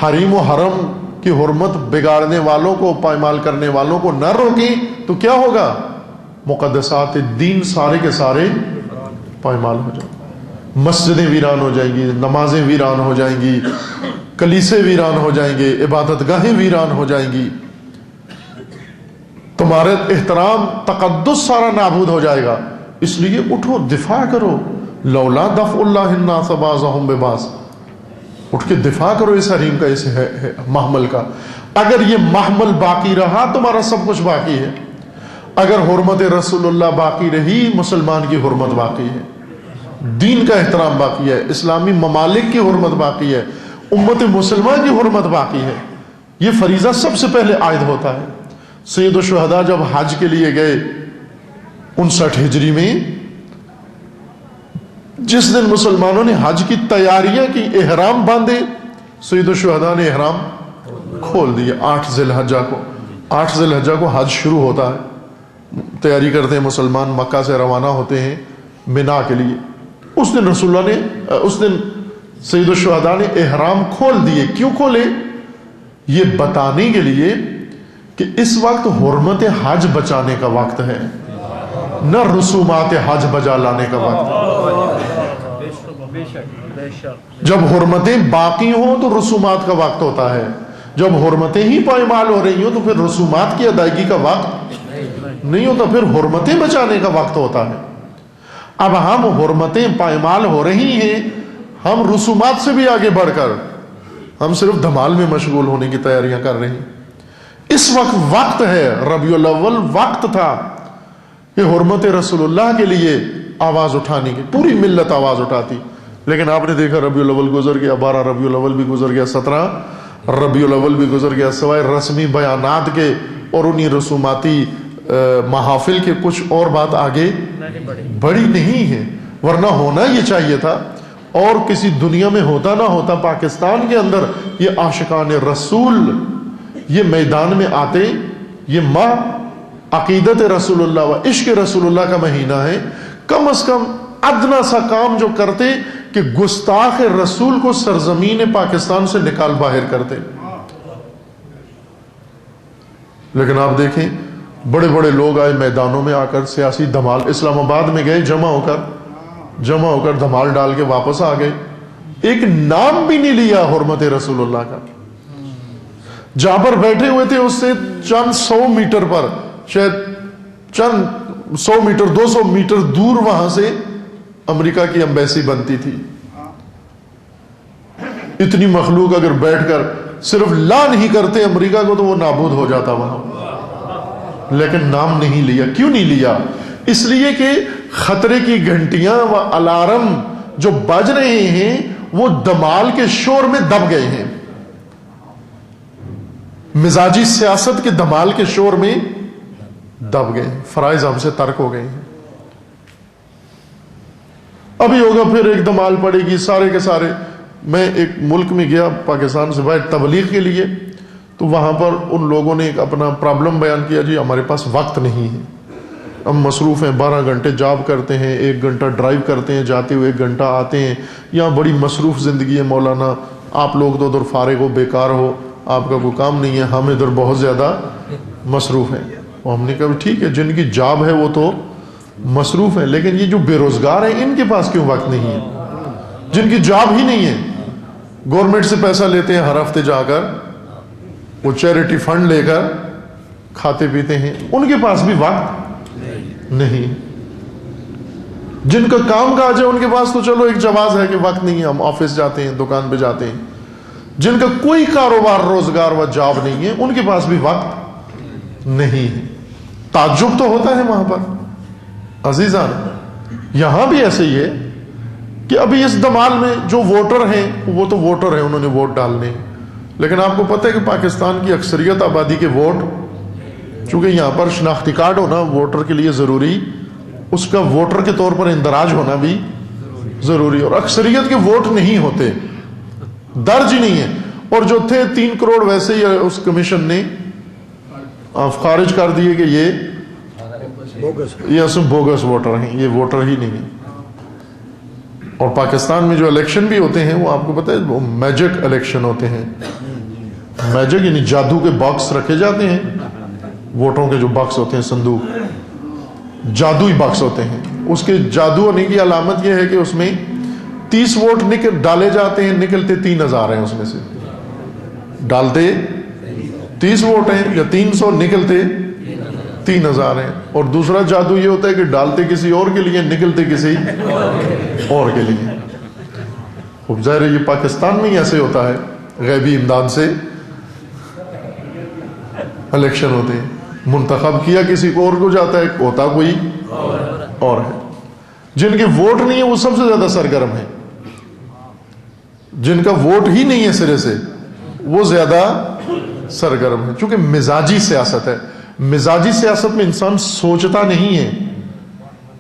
[SPEAKER 1] حریم و حرم کی حرمت بگاڑنے والوں کو، پائمال کرنے والوں کو نہ روکیں، تو کیا ہوگا؟ مقدسات دین سارے کے سارے پائمال ہو جائیں، مسجدیں ویران ہو جائیں گی، نمازیں ویران ہو جائیں گی، کلیسے ویران ہو جائیں گے، عبادت گاہیں ویران ہو جائیں گی، تمہارے احترام تقدس سارا نابود ہو جائے گا۔ اس لیے اٹھو، دفاع کرو، لولا دفع اللہ الناس بعضهم ببعض، اٹھ کے دفاع کرو اس حریم کا، اس محمل کا۔ اگر یہ محمل باقی رہا تمہارا سب کچھ باقی ہے، اگر حرمت رسول اللہ باقی رہی مسلمان کی حرمت باقی ہے، دین کا احترام باقی ہے، اسلامی ممالک کی حرمت باقی ہے، امت مسلمہ کی حرمت باقی ہے۔ یہ فریضہ سب سے پہلے عائد ہوتا ہے۔ سید الشہداء جب حج کے لیے گئے 59 ہجری میں، جس دن مسلمانوں نے حج کی تیاریاں کی، احرام باندھے، سید الشہداء نے احرام کھول دیا 8 ذی الحجہ کو۔ 8 ذی الحجہ کو حج شروع ہوتا ہے، تیاری کرتے ہیں مسلمان، مکہ سے روانہ ہوتے ہیں منا کے لیے۔ اس دن رسول اللہ نے، اس دن سید الشہداء نے احرام کھول دیے۔ کیوں کھولے؟ یہ بتانے کے لیے کہ اس وقت حرمت حج بچانے کا وقت ہے، نہ رسومات حج بجا لانے کا وقت ہے۔ جب حرمتیں باقی ہوں تو رسومات کا وقت ہوتا ہے، جب حرمتیں ہی پائمال ہو رہی ہوں تو پھر رسومات کی ادائیگی کا وقت نہیں ہوتا، پھر حرمتیں بچانے کا وقت ہوتا ہے۔ اب ہم حرمتیں پائمال ہو رہی ہیں، ہم رسومات سے بھی آگے بڑھ کر ہم صرف دھمال میں مشغول ہونے کی تیاریاں کر رہے ہیں۔ اس وقت ہے، ربیع الاول وقت تھا کہ حرمت رسول اللہ کے لیے آواز اٹھانے کی، پوری ملت آواز اٹھاتی۔ لیکن آپ نے دیکھا ربیع الاول گزر گیا، 12 ربیع الاول بھی گزر گیا، 17 ربیع الاول بھی گزر گیا، سوائے رسمی بیانات کے اور انہی رسوماتی محافل کے کچھ اور بات آگے بڑی نہیں ہے۔ ورنہ ہونا یہ چاہیے تھا، اور کسی دنیا میں ہوتا نہ ہوتا، پاکستان کے اندر یہ عاشقان رسول یہ میدان میں آتے۔ یہ ماہ عقیدت رسول اللہ و عشق رسول اللہ کا مہینہ ہے، کم از کم ادنا سا کام جو کرتے کہ گستاخ رسول کو سرزمین پاکستان سے نکال باہر کرتے۔ لیکن آپ دیکھیں بڑے بڑے لوگ آئے میدانوں میں آ کر سیاسی دھمال، اسلام آباد میں گئے جمع ہو کر دھمال ڈال کے واپس آ گئے، ایک نام بھی نہیں لیا حرمت رسول اللہ کا۔ جہاں پر بیٹھے ہوئے تھے اس سے چند 100 میٹر پر، شاید چند 100 میٹر 200 میٹر دور وہاں سے امریکہ کی ایمبیسی بنتی تھی۔ اتنی مخلوق اگر بیٹھ کر صرف لا نہیں کرتے امریکہ کو تو وہ نابود ہو جاتا وہاں، لیکن نام نہیں لیا۔ کیوں نہیں لیا؟ اس لیے کہ خطرے کی گھنٹیاں و الارم جو بج رہے ہیں وہ دمال کے شور میں دب گئے ہیں، مزاجی سیاست کے دمال کے شور میں دب گئے، فرائض ہم سے ترک ہو گئے ہیں۔ ابھی ہوگا پھر ایک دمال پڑے گی سارے کے سارے۔ میں ایک ملک میں گیا پاکستان سے باہر تبلیغ کے لیے، تو وہاں پر ان لوگوں نے ایک اپنا پرابلم بیان کیا، جی ہمارے پاس وقت نہیں ہے، ہم مصروف ہیں، 12 گھنٹے جاب کرتے ہیں، 1 گھنٹہ ڈرائیو کرتے ہیں جاتے ہوئے، 1 گھنٹہ آتے ہیں، یہاں بڑی مصروف زندگی ہے مولانا، آپ لوگ تو ادھر فارغ ہو، بیکار ہو، آپ کا کوئی کام نہیں ہے، ہم ادھر بہت زیادہ مصروف ہیں۔ اور ہم نے کہا ٹھیک ہے، جن کی جاب ہے وہ تو مصروف ہیں، لیکن یہ جو بے روزگار ہیں ان کے پاس کیوں وقت نہیں ہے؟ جن کی جاب ہی نہیں ہے، گورنمنٹ سے پیسہ لیتے ہیں ہر ہفتے جا کر، وہ چیریٹی فنڈ لے کر کھاتے پیتے ہیں، ان کے پاس بھی وقت نہیں۔ جن کا کام کاج ہے ان کے پاس تو چلو ایک جواز ہے کہ وقت نہیں ہے، ہم آفس جاتے ہیں، دکان پہ جاتے ہیں۔ جن کا کوئی کاروبار روزگار و جاب نہیں ہے ان کے پاس بھی وقت نہیں ہے۔ تعجب تو ہوتا ہے وہاں پر عزیزان۔ یہاں بھی ایسے ہی ہے کہ ابھی اس دمال میں جو ووٹر ہیں وہ تو ووٹر ہیں، انہوں نے ووٹ ڈالنے، لیکن آپ کو پتہ ہے کہ پاکستان کی اکثریت آبادی کے ووٹ، چونکہ یہاں پر شناختی کارڈ ہونا ووٹر کے لیے ضروری، اس کا ووٹر کے طور پر اندراج ہونا بھی ضروری، اور اکثریت کے ووٹ نہیں ہوتے، درج ہی نہیں ہے، اور جو تھے 3 کروڑ ویسے ہی اس کمیشن نے خارج کر دیے کہ یہ اصل بوگس ووٹر ہیں، یہ ووٹر ہی نہیں ہیں۔ اور پاکستان میں جو الیکشن بھی ہوتے ہیں وہ آپ کو پتہ ہے وہ میجک الیکشن ہوتے ہیں، میجک یعنی جادو کے باکس رکھے جاتے ہیں، ووٹوں کے جو باکس ہوتے ہیں صندوق جادوئی باکس ہوتے ہیں، اس کے جادو ہونے کی علامت یہ ہے کہ اس میں 30 ووٹ ڈالے جاتے ہیں، نکلتے 3000 ہیں، اس میں سے ڈالتے 30 ووٹ ہیں یا 300 نکلتے 3000 ہیں۔ اور دوسرا جادو یہ ہوتا ہے کہ ڈالتے کسی اور کے لیے نکلتے کسی اور کے لیے۔ خوب ظاہر ہے یہ پاکستان میں ہی ایسے ہوتا ہے، غیبی امداد سے الیکشن ہوتے ہیں، منتخب کیا کسی اور کو جاتا ہے، ہوتا کوئی اور ہے۔ جن کے ووٹ نہیں ہے وہ سب سے زیادہ سرگرم ہے، جن کا ووٹ ہی نہیں ہے سرے سے وہ زیادہ سرگرم ہے، چونکہ مزاجی سیاست ہے۔ مزاجی سیاست میں انسان سوچتا نہیں ہے،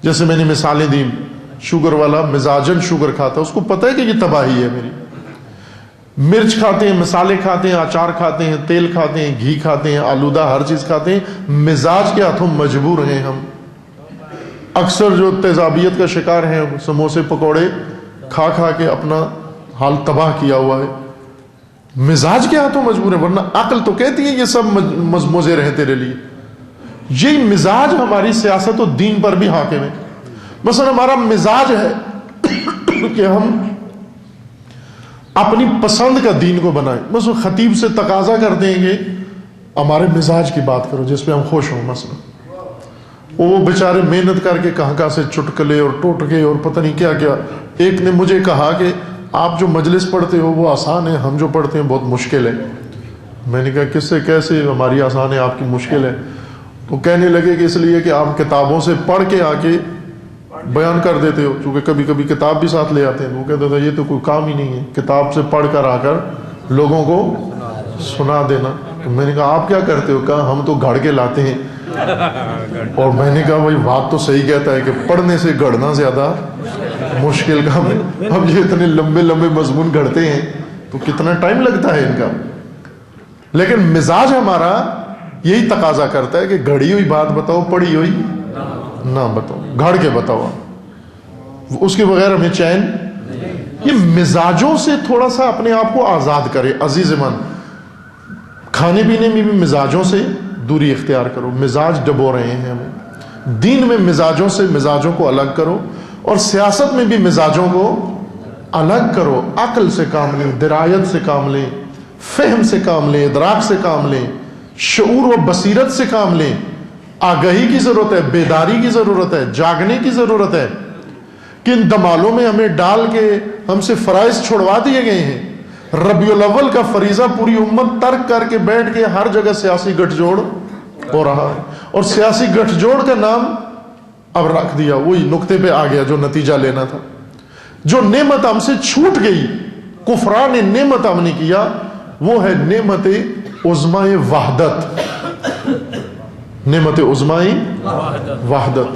[SPEAKER 1] جیسے میں نے مثالیں دی، شوگر والا مزاجن شوگر کھاتا ہے، اس کو پتہ ہے کہ یہ تباہی ہے میری، مرچ کھاتے ہیں، مسالے کھاتے ہیں، اچار کھاتے ہیں، تیل کھاتے ہیں، گھی کھاتے ہیں، آلودہ ہر چیز کھاتے ہیں، مزاج کے ہاتھوں مجبور ہیں ہم۔ اکثر جو تیزابیت کا شکار ہیں سموسے پکوڑے کھا کھا کے اپنا حال تباہ کیا ہوا ہے، مزاج کے ہاتھوں مجبور ہے، ورنہ عقل تو کہتی ہے یہ سب مزے رہیں تیرے لیے۔ یہ مزاج ہماری سیاست و دین پر بھی حاکم ہے۔ مثلا ہمارا مزاج ہے کہ ہم اپنی پسند کا دین کو بنائیں، بس خطیب سے تقاضا کرتے ہیں کہ ہمارے مزاج کی بات کرو جس پہ ہم خوش ہوں۔ مثلا وہ بیچارے محنت کر کے کہاں سے چٹکلے اور ٹوٹکے اور پتہ نہیں کیا کیا۔ ایک نے مجھے کہا کہ آپ جو مجلس پڑھتے ہو وہ آسان ہے، ہم جو پڑھتے ہیں بہت مشکل ہے۔ میں نے کہا کس سے کیسے ہماری آسان ہے آپ کی مشکل ہے؟ تو کہنے لگے کہ اس لیے کہ آپ کتابوں سے پڑھ کے آ کے بیان کر دیتے ہو، چونکہ کبھی کبھی کتاب بھی ساتھ لے آتے ہیں۔ وہ کہتے تھے یہ تو کوئی کام ہی نہیں ہے، کتاب سے پڑھ کر آ کر لوگوں کو سنا دینا۔ تو میں نے کہا آپ کیا کرتے ہو؟ کہا ہم تو گھڑ کے لاتے ہیں۔ اور میں نے کہا وہی بات تو صحیح کہتا ہے کہ پڑھنے سے گھڑنا زیادہ مشکل کام ہے۔ اب یہ اتنے لمبے لمبے مضمون گھڑتے ہیں تو کتنا ٹائم لگتا ہے ان کا۔ لیکن مزاج ہمارا یہی تقاضا کرتا ہے کہ گھڑی ہوئی بات بتاؤ، پڑھی ہوئی نہ بتاؤ، گھڑ کے بتاؤ، اس کے بغیر ہمیں چین۔ یہ مزاجوں سے تھوڑا سا اپنے آپ کو آزاد کرے عزیز من۔ کھانے پینے میں بھی مزاجوں سے دوری اختیار کرو، مزاج ڈبو رہے ہیں ہمیں۔ دین میں مزاجوں سے مزاجوں کو الگ کرو، اور سیاست میں بھی مزاجوں کو الگ کرو۔ عقل سے کام لیں، درایت سے کام لیں، فہم سے کام لیں، ادراک سے کام لیں، شعور و بصیرت سے کام لیں۔ آگہی کی ضرورت ہے، بیداری کی ضرورت ہے، جاگنے کی ضرورت ہے کہ ان دمالوں میں ہمیں ڈال کے ہم سے فرائض چھڑوا دیے گئے ہیں۔ ربیع الاول کا فریضہ پوری امت ترک کر کے بیٹھ کے ہر جگہ سیاسی گٹھ جوڑ ہو رہا ہے، اور سیاسی گٹھ جوڑ کا نام اب رکھ دیا، وہی نقطے پہ آ گیا جو نتیجہ لینا تھا۔ جو نعمت ہم سے چھوٹ گئی، کفران نعمت ہم نے کیا، وہ ہے نعمت عظمائے وحدت، نعمت عظمائے وحدت،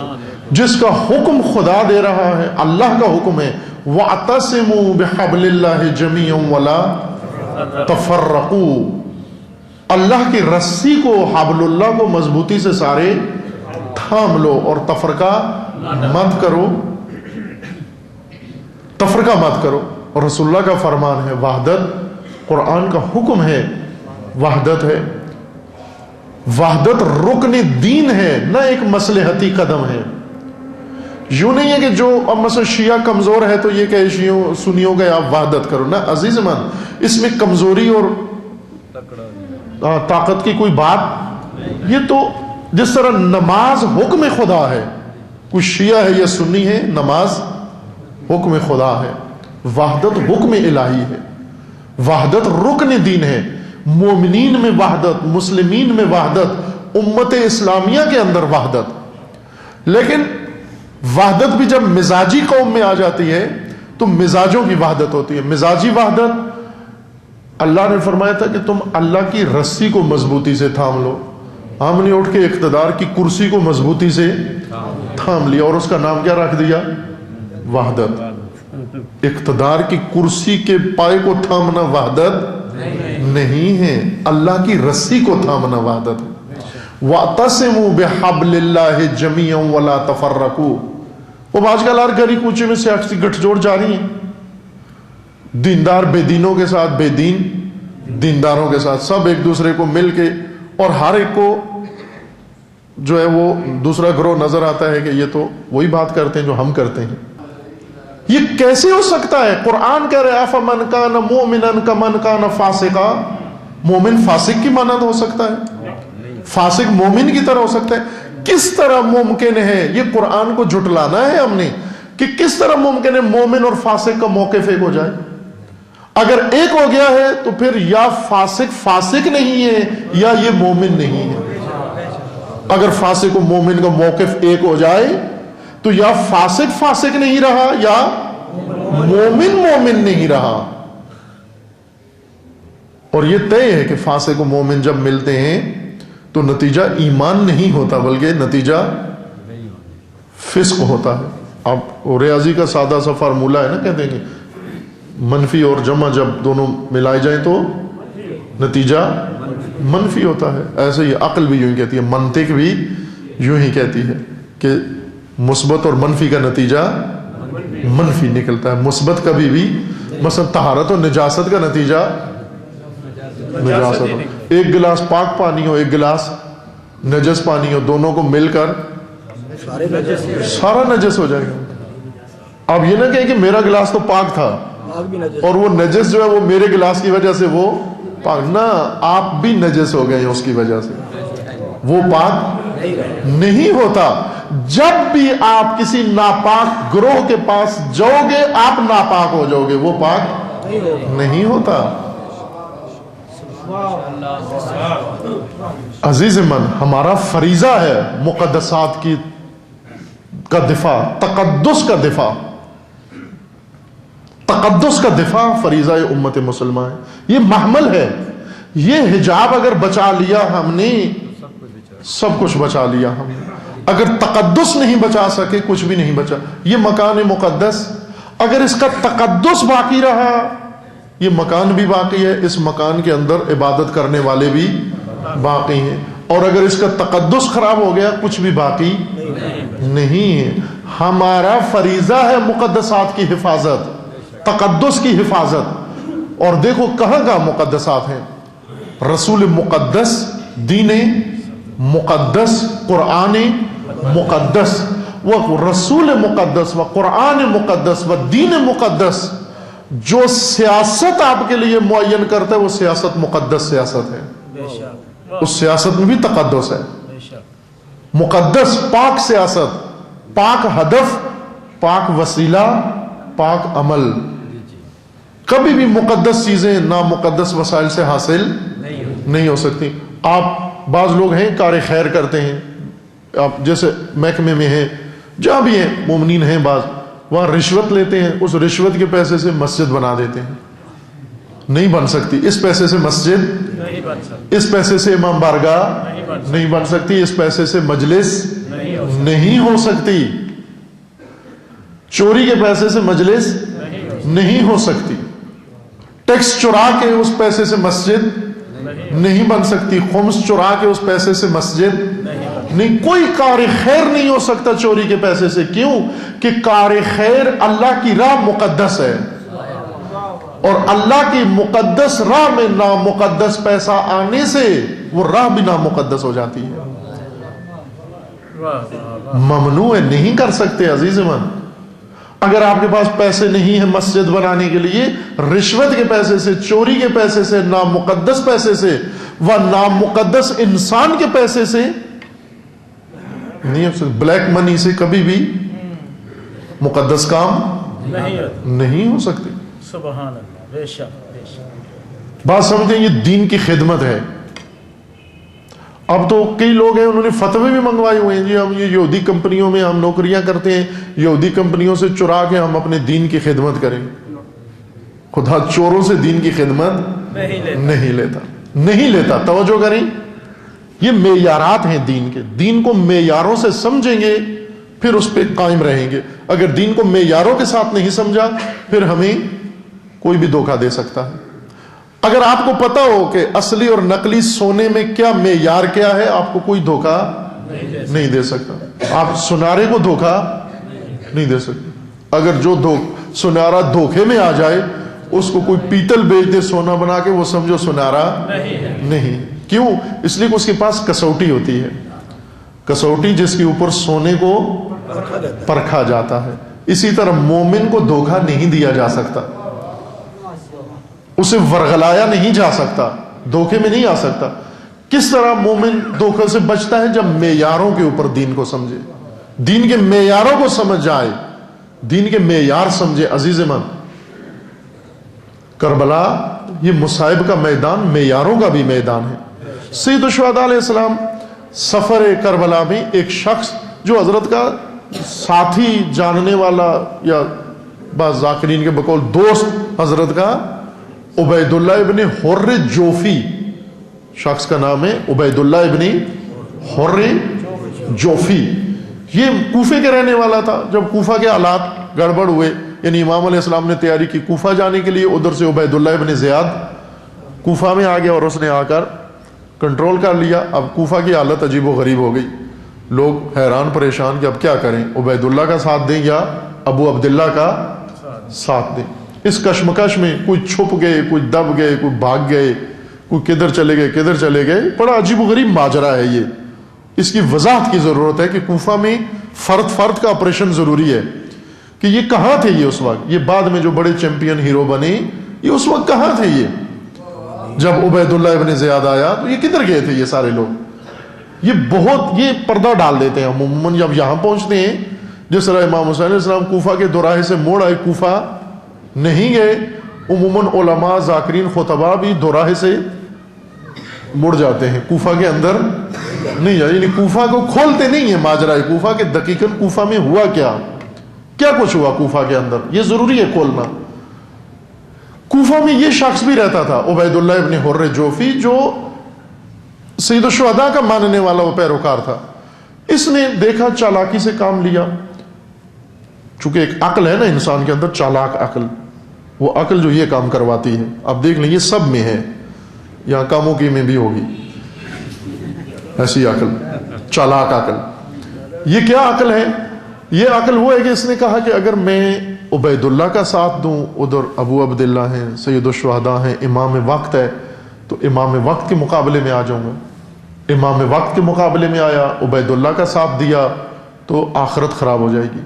[SPEAKER 1] جس کا حکم خدا دے رہا ہے، اللہ کا حکم ہے وَاعْتَصِمُوا بِحَبْلِ اللَّهِ جَمِيعًا وَلَا تَفَرَّقُوا، اللہ کی رسی کو، حبل اللہ کو مضبوطی سے سارے تھام لو اور تفرقہ مت کرو، تفرقہ مت کرو۔ اور رسول اللہ کا فرمان ہے وحدت، قرآن کا حکم ہے وحدت ہے۔ وحدت رکن دین ہے، نہ ایک مصلحتی قدم ہے۔ یوں نہیں ہے کہ جو اب مثلا شیعہ کمزور ہے تو یہ کہ شیعوں سنیوں کا آپ وحدت کرو، نہ عزیز من، اس میں کمزوری اور طاقت کی کوئی بات۔ یہ تو جس طرح نماز حکم خدا ہے، کوئی شیعہ ہے یا سنی ہے، نماز حکم خدا ہے، وحدت حکم الہی ہے، وحدت رکن دین ہے۔ مومنین میں وحدت، مسلمین میں وحدت، امت اسلامیہ کے اندر وحدت۔ لیکن وحدت بھی جب مزاجی قوم میں آ جاتی ہے تو مزاجوں کی وحدت ہوتی ہے۔ مزاجی وحدت اللہ نے فرمایا تھا کہ تم اللہ کی رسی کو مضبوطی سے تھام لو، ہم نے اٹھ کے اقتدار کی کرسی کو مضبوطی سے تھام لیا اور اس کا نام کیا رکھ دیا؟ وحدت۔ اقتدار کی کرسی کے پائے کو تھامنا وحدت نہیں ہے، اللہ کی رسی کو تھامنا وحدت ہے۔ وَاعْتَصِمُوا بِحَبْلِ اللَّهِ جَمِيعًا وَلَا تَفَرَّقُوا۔ وہ آج کل ہر گلی کوچے میں سیاسی گٹھ جوڑ جاری ہیں، دیندار بے دینوں کے ساتھ، بے دین دینداروں کے ساتھ، سب ایک دوسرے کو مل کے، اور ہر ایک کو جو ہے وہ دوسرا گروہ نظر آتا ہے کہ یہ تو وہی بات کرتے ہیں جو ہم کرتے ہیں۔ یہ کیسے ہو سکتا ہے؟ قرآن کہہ رہے افمن کان مومنا کمن کان فاسقا، مومن فاسق کی مانند ہو سکتا ہے؟ فاسق مومن کی طرح ہو سکتا ہے؟ کس طرح ممکن ہے؟ یہ قرآن کو جھٹلانا ہے ہم نے کہ کس طرح ممکن ہے مومن اور فاسق کا موقف ایک ہو جائے؟ اگر ایک ہو گیا ہے تو پھر یا فاسق نہیں ہے یا یہ مومن نہیں ہے۔ اگر فاسق و مومن کا موقف ایک ہو جائے تو یا فاسق نہیں رہا یا مومن نہیں رہا۔ اور یہ طے ہے کہ فاسق و مومن جب ملتے ہیں تو نتیجہ ایمان نہیں ہوتا بلکہ نتیجہ فسق ہوتا ہے۔ اب ریاضی کا سادہ سا فارمولہ ہے نا، کہتے ہیں کہ منفی اور جمع جب دونوں ملائے جائیں تو نتیجہ منفی ہوتا ہے۔ ایسے ہی عقل بھی یوں ہی کہتی ہے، منطق بھی یوں ہی کہتی ہے کہ مثبت اور منفی کا نتیجہ منفی نکلتا ہے۔ مثبت کبھی بھی، مثلا طہارت اور نجاست کا نتیجہ نجاست ہو۔ ایک گلاس پاک پانی ہو، ایک گلاس نجس پانی ہو، دونوں کو مل کر سارا نجس ہو جائے گا۔ اب یہ نہ کہیں کہ میرا گلاس تو پاک تھا اور وہ نجس جو ہے وہ میرے گلاس کی وجہ سے وہ پاک، نہ، آپ بھی نجس ہو گئے ہیں اس کی وجہ سے، وہ پاک نہیں ہوتا۔ جب بھی آپ کسی ناپاک گروہ کے پاس جاؤ گے آپ ناپاک ہو جاؤ گے، وہ پاک نہیں ہوتا۔ عزیز من، ہمارا فریضہ ہے مقدسات کا دفاع، تقدس کا دفاع، تقدس کا دفاع فریضہ امت مسلمہ ہے۔ یہ محمل ہے، یہ حجاب اگر بچا لیا ہم نے سب کچھ بچا لیا ہم نے۔ اگر تقدس نہیں بچا سکے کچھ بھی نہیں بچا۔ یہ مکان مقدس اگر اس کا تقدس باقی رہا، یہ مکان بھی باقی ہے، اس مکان کے اندر عبادت کرنے والے بھی باقی ہیں، اور اگر اس کا تقدس خراب ہو گیا کچھ بھی باقی نہیں ہے۔ ہمارا فریضہ ہے مقدسات کی حفاظت، تقدس کی حفاظت۔ اور دیکھو کہاں کہاں مقدسات ہیں، رسول مقدس، دین مقدس، قرآن مقدس، و رسول مقدس و قرآن مقدس و دین مقدس۔ جو سیاست آپ کے لیے معین کرتا ہے وہ سیاست مقدس سیاست ہے، اس سیاست میں بھی تقدس ہے، مقدس پاک سیاست، پاک ہدف، پاک وسیلہ، پاک عمل۔ کبھی بھی مقدس چیزیں نامقدس وسائل سے حاصل نہیں ہو سکتی۔ آپ بعض لوگ ہیں کار خیر کرتے ہیں، آپ جیسے محکمے میں ہیں، جہاں بھی ہیں مومنین ہیں، بعض وہاں رشوت لیتے ہیں، اس رشوت کے پیسے سے مسجد بنا دیتے ہیں، نہیں بن سکتی۔ اس پیسے سے مسجد، اس پیسے سے امام بارگاہ نہیں بن سکتی، اس پیسے سے مجلس نہیں ہو سکتی، چوری کے پیسے سے مجلس نہیں ہو سکتی، ٹیکس چرا کے اس پیسے سے مسجد نہیں بن سکتی، خمس چرا کے اس پیسے سے مسجد نہیں، کوئی کار خیر نہیں ہو سکتا چوری کے پیسے سے۔ کیوں کہ کار خیر اللہ کی راہ مقدس ہے، اور اللہ کی مقدس راہ میں نامقدس پیسہ آنے سے وہ راہ بھی نامقدس ہو جاتی ہے، ممنوع ہے، نہیں کر سکتے۔ عزیز من، اگر آپ کے پاس پیسے نہیں ہیں مسجد بنانے کے لیے، رشوت کے پیسے سے، چوری کے پیسے سے، نامقدس پیسے سے و نامقدس انسان کے پیسے سے نہیں ہو سکتی، بلیک منی سے کبھی بھی مقدس کام نہیں ہو سکتی۔
[SPEAKER 2] سبحان اللہ، بے شک۔
[SPEAKER 1] بات سمجھیں، یہ دین کی خدمت ہے۔ اب تو کئی لوگ ہیں انہوں نے فتوے بھی منگوائے ہوئے ہیں، جی ہم یہ یہودی کمپنیوں میں ہم نوکریاں کرتے ہیں، یہودی کمپنیوں سے چرا کے ہم اپنے دین کی خدمت کریں۔ خدا چوروں سے دین کی خدمت نہیں لیتا. توجہ کریں, یہ معیارات ہیں دین کے. دین کو معیاروں سے سمجھیں گے پھر اس پہ قائم رہیں گے. اگر دین کو معیاروں کے ساتھ نہیں سمجھا پھر ہمیں کوئی بھی دھوکہ دے سکتا ہے. اگر آپ کو پتا ہو کہ اصلی اور نقلی سونے میں کیا معیار کیا ہے, آپ کو کوئی دھوکہ نہیں دے سکتا. آپ سنارے کو دھوکہ نہیں دے سکتے. اگر جو سنارا دھوکے میں آ جائے, اس کو کوئی پیتل بیچ دے سونا بنا کے, وہ سمجھو سنارا نہیں. کیوں؟ اس لیے کہ اس کے پاس کسوٹی ہوتی ہے, کسوٹی جس کے اوپر سونے کو پرکھا جاتا ہے. اسی طرح مومن کو دھوکہ نہیں دیا جا سکتا, اسے ورغلایا نہیں جا سکتا, دھوکے میں نہیں آ سکتا. کس طرح مومن دھوکے سے بچتا ہے؟ جب معیاروں کے اوپر دین کو سمجھے, دین کے معیاروں کو سمجھ جائے, دین کے معیار سمجھے. عزیز من, کربلا یہ مصائب کا میدان معیاروں کا بھی میدان ہے. سید الشہداء علیہ السلام سفر کربلا میں ایک شخص جو حضرت کا ساتھی جاننے والا یا بعض ذاکرین کے بقول دوست حضرت کا عبید اللہ ابن حر جوفی, شخص کا نام ہے عبید اللہ ابن حر جوفی. یہ کوفے کے رہنے والا تھا. جب کوفہ کے حالات گڑبڑ ہوئے, یعنی امام علیہ السلام نے تیاری کی کوفہ جانے کے لیے, ادھر سے عبید اللہ ابن زیاد کوفہ میں آ گیا اور اس نے آ کر کنٹرول کر لیا. اب کوفہ کی حالت عجیب و غریب ہو گئی, لوگ حیران پریشان کہ اب کیا کریں, عبید اللہ کا ساتھ دیں یا ابو عبداللہ کا ساتھ دیں. اس کشمکش میں کوئی چھپ گئے, کوئی دب گئے, کوئی بھاگ گئے, کوئی کدھر چلے گئے کدھر چلے گئے. بڑا عجیب و غریب ماجرا ہے یہ. اس کی وضاحت کی ضرورت ہے کہ کوفہ میں فرد کا آپریشن ضروری ہے کہ یہ کہاں تھے یہ اس وقت. یہ بعد میں جو بڑے چیمپئن ہیرو بنے, یہ اس وقت کہاں تھے؟ یہ جب عبید اللہ ابن زیاد آیا تو یہ کدھر گئے تھے یہ سارے لوگ؟ یہ پردہ ڈال دیتے ہیں عموماً جب یہاں پہنچتے ہیں. جس طرح امام حسین علیہ السلام کوفہ کے دوراہے سے موڑ آئے, کوفہ نہیں گئے. عموماً علماء ذاکرین خطبہ بھی دوراہے سے مڑ جاتے ہیں, کوفہ کے اندر نہیں جاتے. یعنی کوفہ کو کھولتے نہیں ہیں ماجرا کوفہ کے دقیقاً کوفہ میں ہوا کیا کچھ ہوا کوفہ کے اندر, یہ ضروری ہے کھولنا. کوفہ میں یہ شخص بھی رہتا تھا عبید اللہ ابن حر جوفی, جو سید الشہداء کا ماننے والا وہ پیروکار تھا. اس نے دیکھا, چالاکی سے کام لیا. چونکہ ایک عقل ہے نا انسان کے اندر, چالاک عقل, وہ عقل جو یہ کام کرواتی ہے. اب دیکھ لیں یہ سب میں ہے, یہاں کاموں کی میں بھی ہوگی ایسی عقل, چالاک عقل. یہ کیا عقل ہے؟ یہ عقل وہ ہے کہ اس نے کہا کہ اگر میں عبید اللہ کا ساتھ دوں, ادھر ابو عبداللہ ہیں, سید الشہداء ہیں, امام وقت ہے, تو امام وقت کے مقابلے میں آ جاؤں گا. امام وقت کے مقابلے میں آیا, عبید اللہ کا ساتھ دیا تو آخرت خراب ہو جائے گی.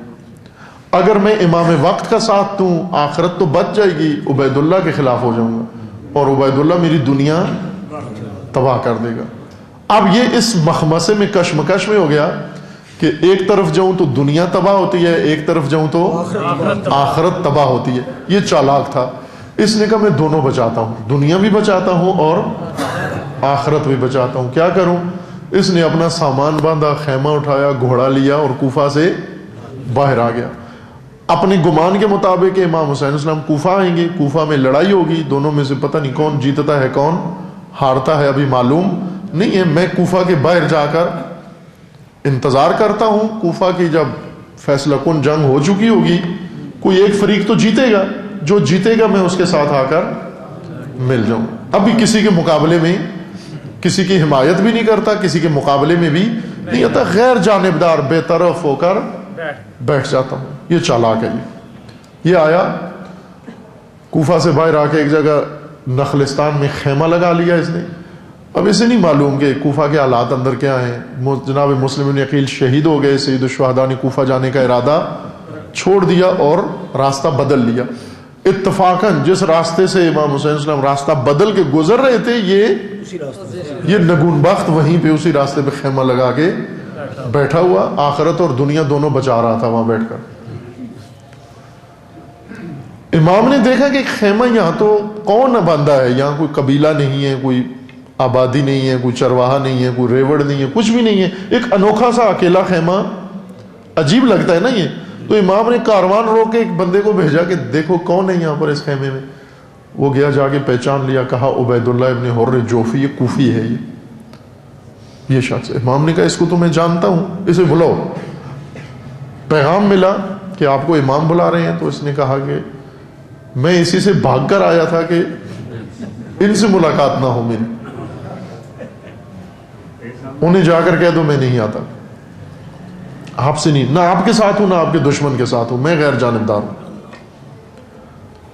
[SPEAKER 1] اگر میں امام وقت کا ساتھ دوں, آخرت تو بچ جائے گی, عبید اللہ کے خلاف ہو جاؤں گا اور عبید اللہ میری دنیا تباہ کر دے گا. اب یہ اس مخمسے میں کشمکش میں ہو گیا کہ ایک طرف جاؤں تو دنیا تباہ ہوتی ہے, ایک طرف جاؤں تو آخرت تباہ ہوتی ہے. یہ چالاک تھا. اس نے کہا میں دونوں بچاتا ہوں, دنیا بھی بچاتا ہوں اور آخرت بھی بچاتا ہوں. کیا کروں؟ اس نے اپنا سامان باندھا, خیمہ اٹھایا, گھوڑا لیا اور کوفہ سے باہر آ گیا. اپنے گمان کے مطابق امام حسین علیہ السلام کوفہ آئیں گے, کوفہ میں لڑائی ہوگی, دونوں میں سے پتہ نہیں کون جیتتا ہے کون ہارتا ہے ابھی معلوم نہیں ہے. میں کوفہ کے باہر جا کر انتظار کرتا ہوں. کوفہ کی جب فیصلہ کن جنگ ہو چکی ہوگی, کوئی ایک فریق تو جیتے گا, جو جیتے گا میں اس کے ساتھ آ کر مل جاؤں. ابھی کسی کے مقابلے میں کسی کی حمایت بھی نہیں کرتا, کسی کے مقابلے میں بھی نہیں آتا, غیر جانبدار بے طرف ہو کر بیٹھ جاتا ہوں. یہ چالاک ہے. یہ آیا کوفہ سے باہر آ کے ایک جگہ نخلستان میں خیمہ لگا لیا اس نے. اب اسے نہیں معلوم کہ کوفہ کے حالات اندر کیا ہیں. جناب مسلم بن عقیل شہید ہو گئے, سید الشہداء نے کوفہ جانے کا ارادہ چھوڑ دیا اور راستہ بدل لیا. اتفاقاً جس راستے سے امام حسین السلام راستہ بدل کے گزر رہے تھے, یہ نگون بخت وہیں پہ اسی راستے پہ خیمہ لگا کے بیٹھا ہوا, آخرت اور دنیا دونوں بچا رہا تھا وہاں بیٹھ کر. امام نے دیکھا کہ خیمہ یہاں تو کون باندھا ہے, یہاں کوئی قبیلہ نہیں ہے, کوئی آبادی نہیں ہے, کوئی چرواہا نہیں ہے, کوئی ریوڑ نہیں ہے, کچھ بھی نہیں ہے, ایک انوکھا سا اکیلا خیمہ. عجیب لگتا ہے نا یہ. تو امام نے کاروان روک کے ایک بندے کو بھیجا کہ دیکھو کون ہے یہاں پر اس خیمے میں. وہ گیا جا کے پہچان لیا, کہا عبیداللہ ابن حر جوفی, یہ کوفی ہے یہ شخص. امام نے کہا اس کو تو میں جانتا ہوں, اسے بلاؤ. پیغام ملا کہ آپ کو امام بلا رہے ہیں. تو اس نے کہا کہ میں اسی سے بھاگ کر آیا تھا کہ ان سے ملاقات نہ ہو میری, انہیں جا کر کہہ دو میں نہیں آتا, آپ سے نہیں, نہ آپ کے ساتھ ہوں نہ آپ کے دشمن کے ساتھ ہوں, میں غیر جانبدار ہوں.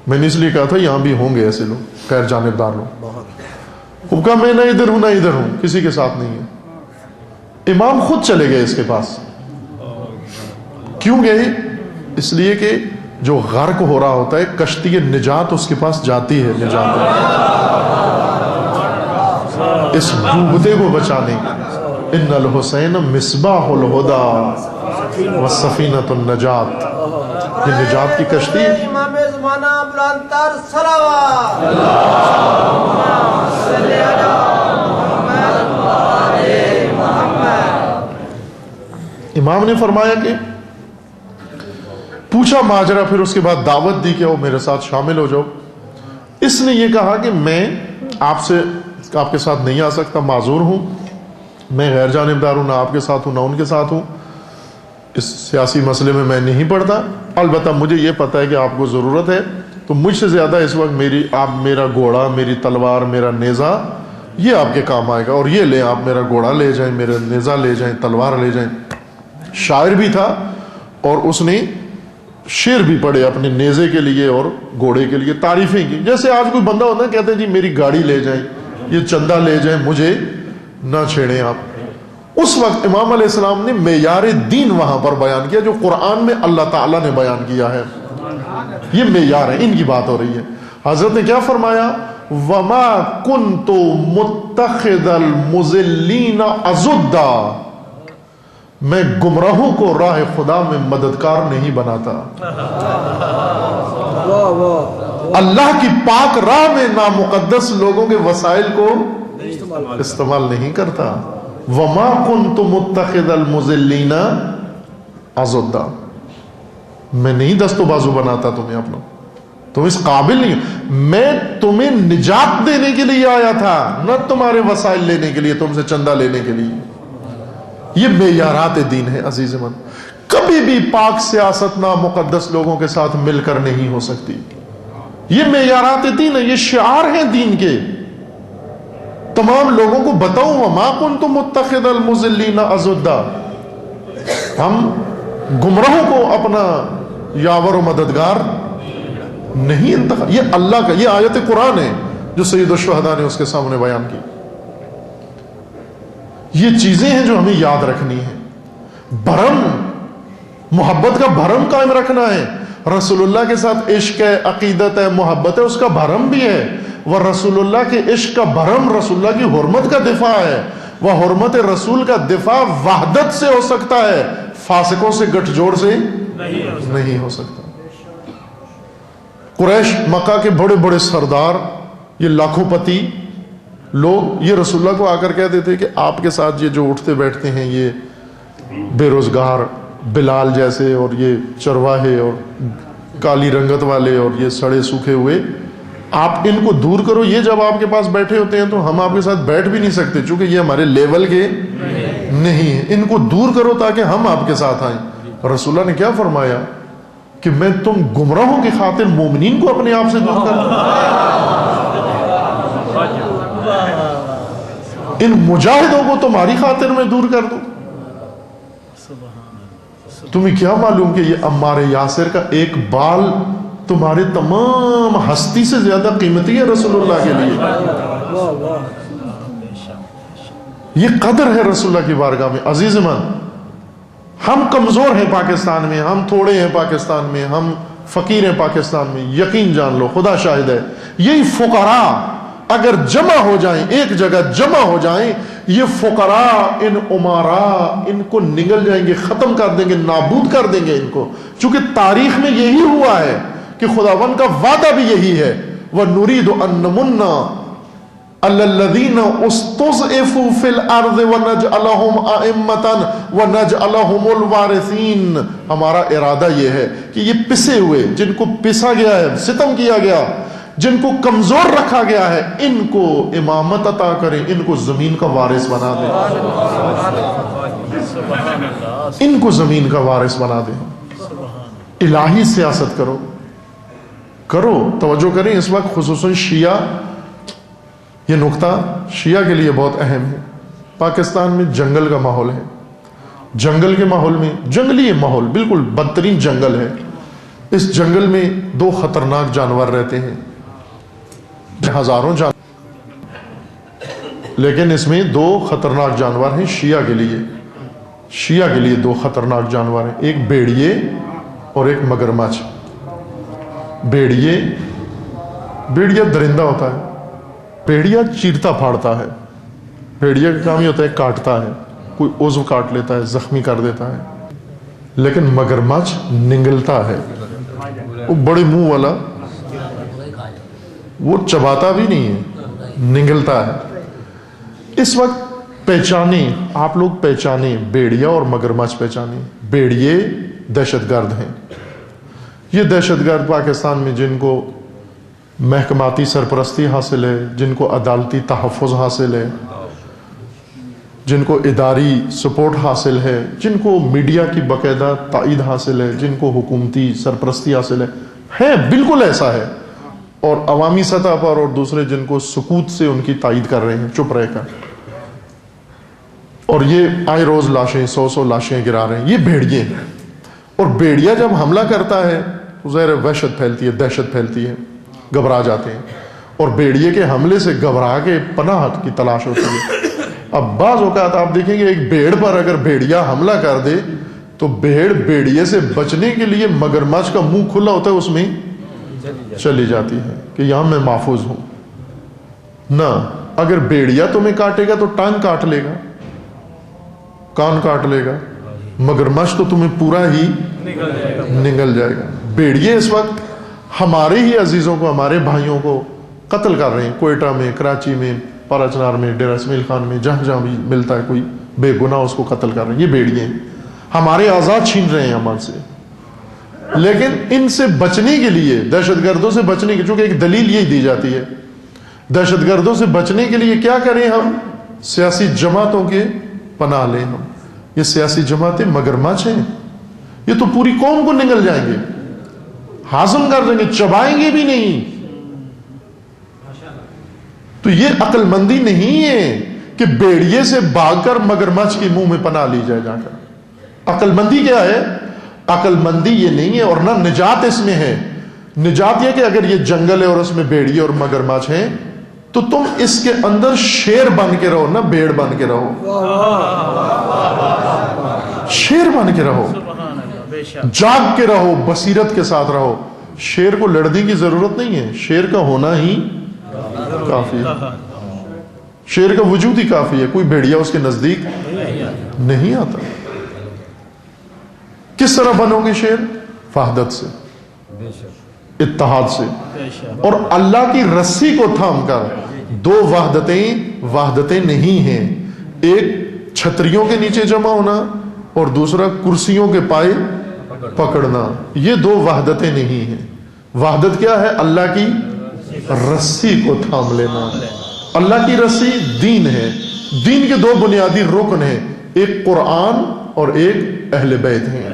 [SPEAKER 1] میں نے اس لیے کہا تھا یہاں بھی ہوں گے ایسے لوگ غیر جانبدار لوگ. وہ کہا میں نہ ادھر ہوں نہ ادھر ہوں, کسی کے ساتھ نہیں ہے. امام خود چلے گئے اس کے پاس. کیوں گئے؟ اس لیے کہ جو غرق ہو رہا ہوتا ہے کشتی نجات اس کے پاس جاتی ہے, نجات اس ڈوبتے کو بچانے. ان الحسین مصباح الہدی والسفینۃ النجات, یہ نجات کی کشتی.
[SPEAKER 3] امام زمانہ بلندتر صلوات
[SPEAKER 1] امام نے فرمایا کہ پوچھا ماجرا, پھر اس کے بعد دعوت دی کہ وہ میرے ساتھ شامل ہو جاؤ. اس نے یہ کہا کہ میں آپ کے ساتھ نہیں آ سکتا, معذور ہوں, میں غیر جانبدار ہوں, نہ آپ کے ساتھ ہوں نہ ان کے ساتھ ہوں, اس سیاسی مسئلے میں میں نہیں پڑتا. البتہ مجھے یہ پتہ ہے کہ آپ کو ضرورت ہے, تو مجھ سے زیادہ اس وقت آپ میرا گھوڑا, میری تلوار, میرا نیزہ یہ آپ کے کام آئے گا, اور یہ لیں آپ میرا گھوڑا لے جائیں, میرا نیزہ لے جائیں, تلوار لے جائیں. شاعر بھی تھا اور اس نے شعر بھی پڑھے اپنے نیزے کے لیے اور گھوڑے کے لیے, تعریفیں کی. جیسے آج کوئی بندہ ہوتا ہے کہتے ہیں جی میری گاڑی لے جائیں, یہ چندہ لے جائیں, مجھے نہ چھیڑیں آپ. اس وقت امام علیہ السلام نے معیار دین وہاں پر بیان کیا جو قرآن میں اللہ تعالیٰ نے بیان کیا ہے. یہ معیار ہے, ان کی بات ہو رہی ہے. حضرت نے کیا فرمایا؟ وَمَا كُنْتُ مُتَّخِذَ الْمُضِلِّينَ عَضُدًّا, میں گمراہوں کو راہ خدا میں مددگار نہیں بناتا. اللہ کی پاک راہ میں نامقدس لوگوں کے وسائل کو استعمال نہیں کرتا. وَمَا كُنْتُ مُتَّخِذَ الْمُضِلِّينَ عَضُدًّا, میں نہیں دست و بازو بناتا تمہیں اپنا, تم اس قابل نہیں. میں تمہیں نجات دینے کے لیے آیا تھا, نہ تمہارے وسائل لینے کے لیے, تم سے چندہ لینے کے لیے. یہ معیارات دین ہے عزیز من. کبھی بھی پاک سیاست نامقدس لوگوں کے ساتھ مل کر نہیں ہو سکتی. یہ معیارات دین ہے, یہ شعار ہیں دین کے. تمام لوگوں کو بتاؤں وما كنت متخذ المضلین عضدا, ہم گمراہوں کو اپنا یاور و مددگار نہیں انتخاب. یہ اللہ کا, یہ آیت قرآن ہے جو سید الشہداء نے اس کے سامنے بیان کی. یہ چیزیں ہیں جو ہمیں یاد رکھنی ہیں. بھرم, محبت کا بھرم قائم رکھنا ہے. رسول اللہ کے ساتھ عشق ہے, عقیدت ہے, محبت ہے, اس کا بھرم بھی ہے. وہ رسول اللہ کے عشق کا بھرم رسول اللہ کی حرمت کا دفاع ہے. وہ حرمت رسول کا دفاع وحدت سے ہو سکتا ہے, فاسقوں سے گٹھ جوڑ سے نہیں ہو سکتا. قریش مکہ کے بڑے بڑے سردار, یہ لاکھوں پتی لوگ, یہ رسول اللہ کو آ کر کہتے تھے کہ آپ کے ساتھ یہ جو اٹھتے بیٹھتے ہیں یہ بے روزگار بلال جیسے, اور یہ چرواہے اور کالی رنگت والے اور یہ سڑے سوکھے ہوئے, آپ ان کو دور کرو. یہ جب آپ کے پاس بیٹھے ہوتے ہیں تو ہم آپ کے ساتھ بیٹھ بھی نہیں سکتے چونکہ یہ ہمارے لیول کے نہیں ہیں. ان کو دور کرو تاکہ ہم آپ کے ساتھ آئیں. رسول اللہ نے کیا فرمایا کہ میں تم گمراہوں کی خاطر مومنین کو اپنے آپ سے دور کر دوں, ان مجاہدوں کو تمہاری خاطر میں دور کر دوں. تمہیں کیا معلوم کہ یہ عمار یاسر کا ایک بال تمہارے تمام ہستی سے زیادہ قیمتی ہے رسول اللہ کے لیے. یہ قدر ہے رسول اللہ کی بارگاہ میں. عزیز من, ہم کمزور ہیں پاکستان میں, ہم تھوڑے ہیں پاکستان میں, ہم فقیر ہیں پاکستان میں. یقین جان لو, خدا شاہد ہے, یہی فقراء اگر جمع ہو جائیں, ایک جگہ جمع ہو جائیں, یہ فقراء ان امراء ان کو نگل جائیں گے, ختم کر دیں گے, نابود کر دیں گے ان کو. چونکہ تاریخ میں یہی ہوا ہے کہ خداوند کا وعدہ بھی یہی ہے, وَنُرِيدُ أَن نَّمُنَّ عَلَى الَّذِينَ اسْتُضْعِفُوا فِي الْأَرْضِ وَنَجْعَلَهُمْ أَئِمَّةً وَنَجْعَلَهُمُ الْوَارِثِينَ. ہمارا ارادہ یہ ہے کہ یہ پسے ہوئے, جن کو پسا گیا ہے, ستم کیا گیا, جن کو کمزور رکھا گیا ہے ان کو امامت عطا کریں، ان کو زمین کا وارث بنا دیں، ان کو زمین کا وارث بنا دیں۔ الہی سیاست کرو کرو، توجہ کریں اس وقت خصوصاً شیعہ، یہ نقطہ شیعہ کے لیے بہت اہم ہے۔ پاکستان میں جنگل کا ماحول ہے، جنگل کے ماحول میں جنگلی ماحول بالکل بدترین جنگل ہے، اس جنگل میں دو خطرناک جانور رہتے ہیں، ہزاروں جانور، لیکن اس میں دو خطرناک جانور ہیں شیعہ کے لیے، شیعہ کے لیے دو خطرناک جانور ہیں، ایک بھیڑیے اور ایک مگرمچھ۔ بھیڑیا درندہ ہوتا ہے، بھیڑیا چیرتا پھاڑتا ہے، بھیڑیا کا کام یہ ہوتا ہے کاٹتا ہے، کوئی عضو کاٹ لیتا ہے، زخمی کر دیتا ہے، لیکن مگرمچھ نگلتا ہے، وہ بڑے منہ والا، وہ چباتا بھی نہیں ہے، نگلتا ہے۔ اس وقت پہچانیں، آپ لوگ پہچانیں، بھیڑیا اور مگرمچھ پہچانیں۔ بھیڑیے دہشت گرد ہیں، یہ دہشت گرد پاکستان میں جن کو محکماتی سرپرستی حاصل ہے، جن کو عدالتی تحفظ حاصل ہے، جن کو اداری سپورٹ حاصل ہے، جن کو میڈیا کی باقاعدہ تائید حاصل ہے، جن کو حکومتی سرپرستی حاصل ہے بالکل ایسا ہے، اور عوامی سطح پر اور دوسرے جن کو سکوت سے ان کی تائید کر رہے ہیں چپ رہ کر، اور یہ آئے روز لاشیں 100 لاشیں گرا رہے ہیں، یہ بھیڑیے ہیں۔ اور بھیڑیا جب حملہ کرتا ہے تو ظاہر وحشت پھیلتی ہے، دہشت پھیلتی ہے، گھبرا جاتے ہیں، اور بھیڑیے کے حملے سے گھبرا کے پناہ کی تلاش ہوتی ہے۔ اب بعض اوقات آپ دیکھیں گے ایک بھیڑ پر اگر بھیڑیا حملہ کر دے تو بھیڑیے سے بچنے کے لیے مگرمچھ کا منہ کھلا ہوتا ہے، اس میں چلی جاتی ہے کہ یہاں میں محفوظ ہوں۔ نہ، اگر بھیڑیا تمہیں کاٹے گا تو ٹانگ کاٹ لے گا، کان کاٹ لے گا، مگرمچھ تو تمہیں پورا ہی نگل جائے گا۔ بھیڑیے اس وقت ہمارے ہی عزیزوں کو، ہمارے بھائیوں کو قتل کر رہے ہیں، کوئٹہ میں، کراچی میں، پارا چنار میں، ڈیرہ اسماعیل خان میں، جہاں جہاں بھی ملتا ہے کوئی بے گناہ اس کو قتل کر رہے ہیں۔ یہ بھیڑیے ہیں، ہمارے آزاد چھین رہے ہیں ہمارے سے، لیکن ان سے بچنے کے لیے، دہشت گردوں سے بچنے کے، چونکہ ایک دلیل یہی دی جاتی ہے، دہشت گردوں سے بچنے کے لیے کیا کریں ہم؟ سیاسی جماعتوں کے پناہ لیں ہم۔ یہ سیاسی جماعتیں مگرمچھ ہیں، یہ تو پوری قوم کو نگل جائیں گے، ہاضم کر دیں گے، چبائیں گے بھی نہیں۔ تو یہ عقل مندی نہیں ہے کہ بھیڑیے سے بھاگ کر مگرمچھ کے منہ میں پناہ لی جائے جا کر۔ عقل مندی کیا ہے؟ عقل مندی یہ نہیں ہے، اور نہ نجات اس میں ہے۔ نجات یہ کہ اگر یہ جنگل ہے اور اس میں بھیڑیے اور مگرمچھ ہیں تو تم اس کے اندر شیر بن کے رہو، نہ بھیڑ بن کے رہو، شیر بن کے رہو، جاگ کے رہو، بصیرت کے ساتھ رہو۔ شیر کو لڑنے کی ضرورت نہیں ہے، شیر کا ہونا ہی کافی ہے، شیر کا وجود ہی کافی ہے، کوئی بھیڑیا اس کے نزدیک نہیں آتا۔ کس طرح بنو گے شیر؟ وحدت سے، اتحاد سے، اور اللہ کی رسی کو تھام کر۔ دو وحدتیں نہیں ہیں، ایک چھتریوں کے نیچے جمع ہونا اور دوسرا کرسیوں کے پائے پکڑنا، یہ دو وحدتیں نہیں ہیں۔ وحدت کیا ہے؟ اللہ کی رسی کو تھام لینا۔ اللہ کی رسی دین ہے، دین کے دو بنیادی رکن ہیں، ایک قرآن اور ایک اہل بیت ہیں،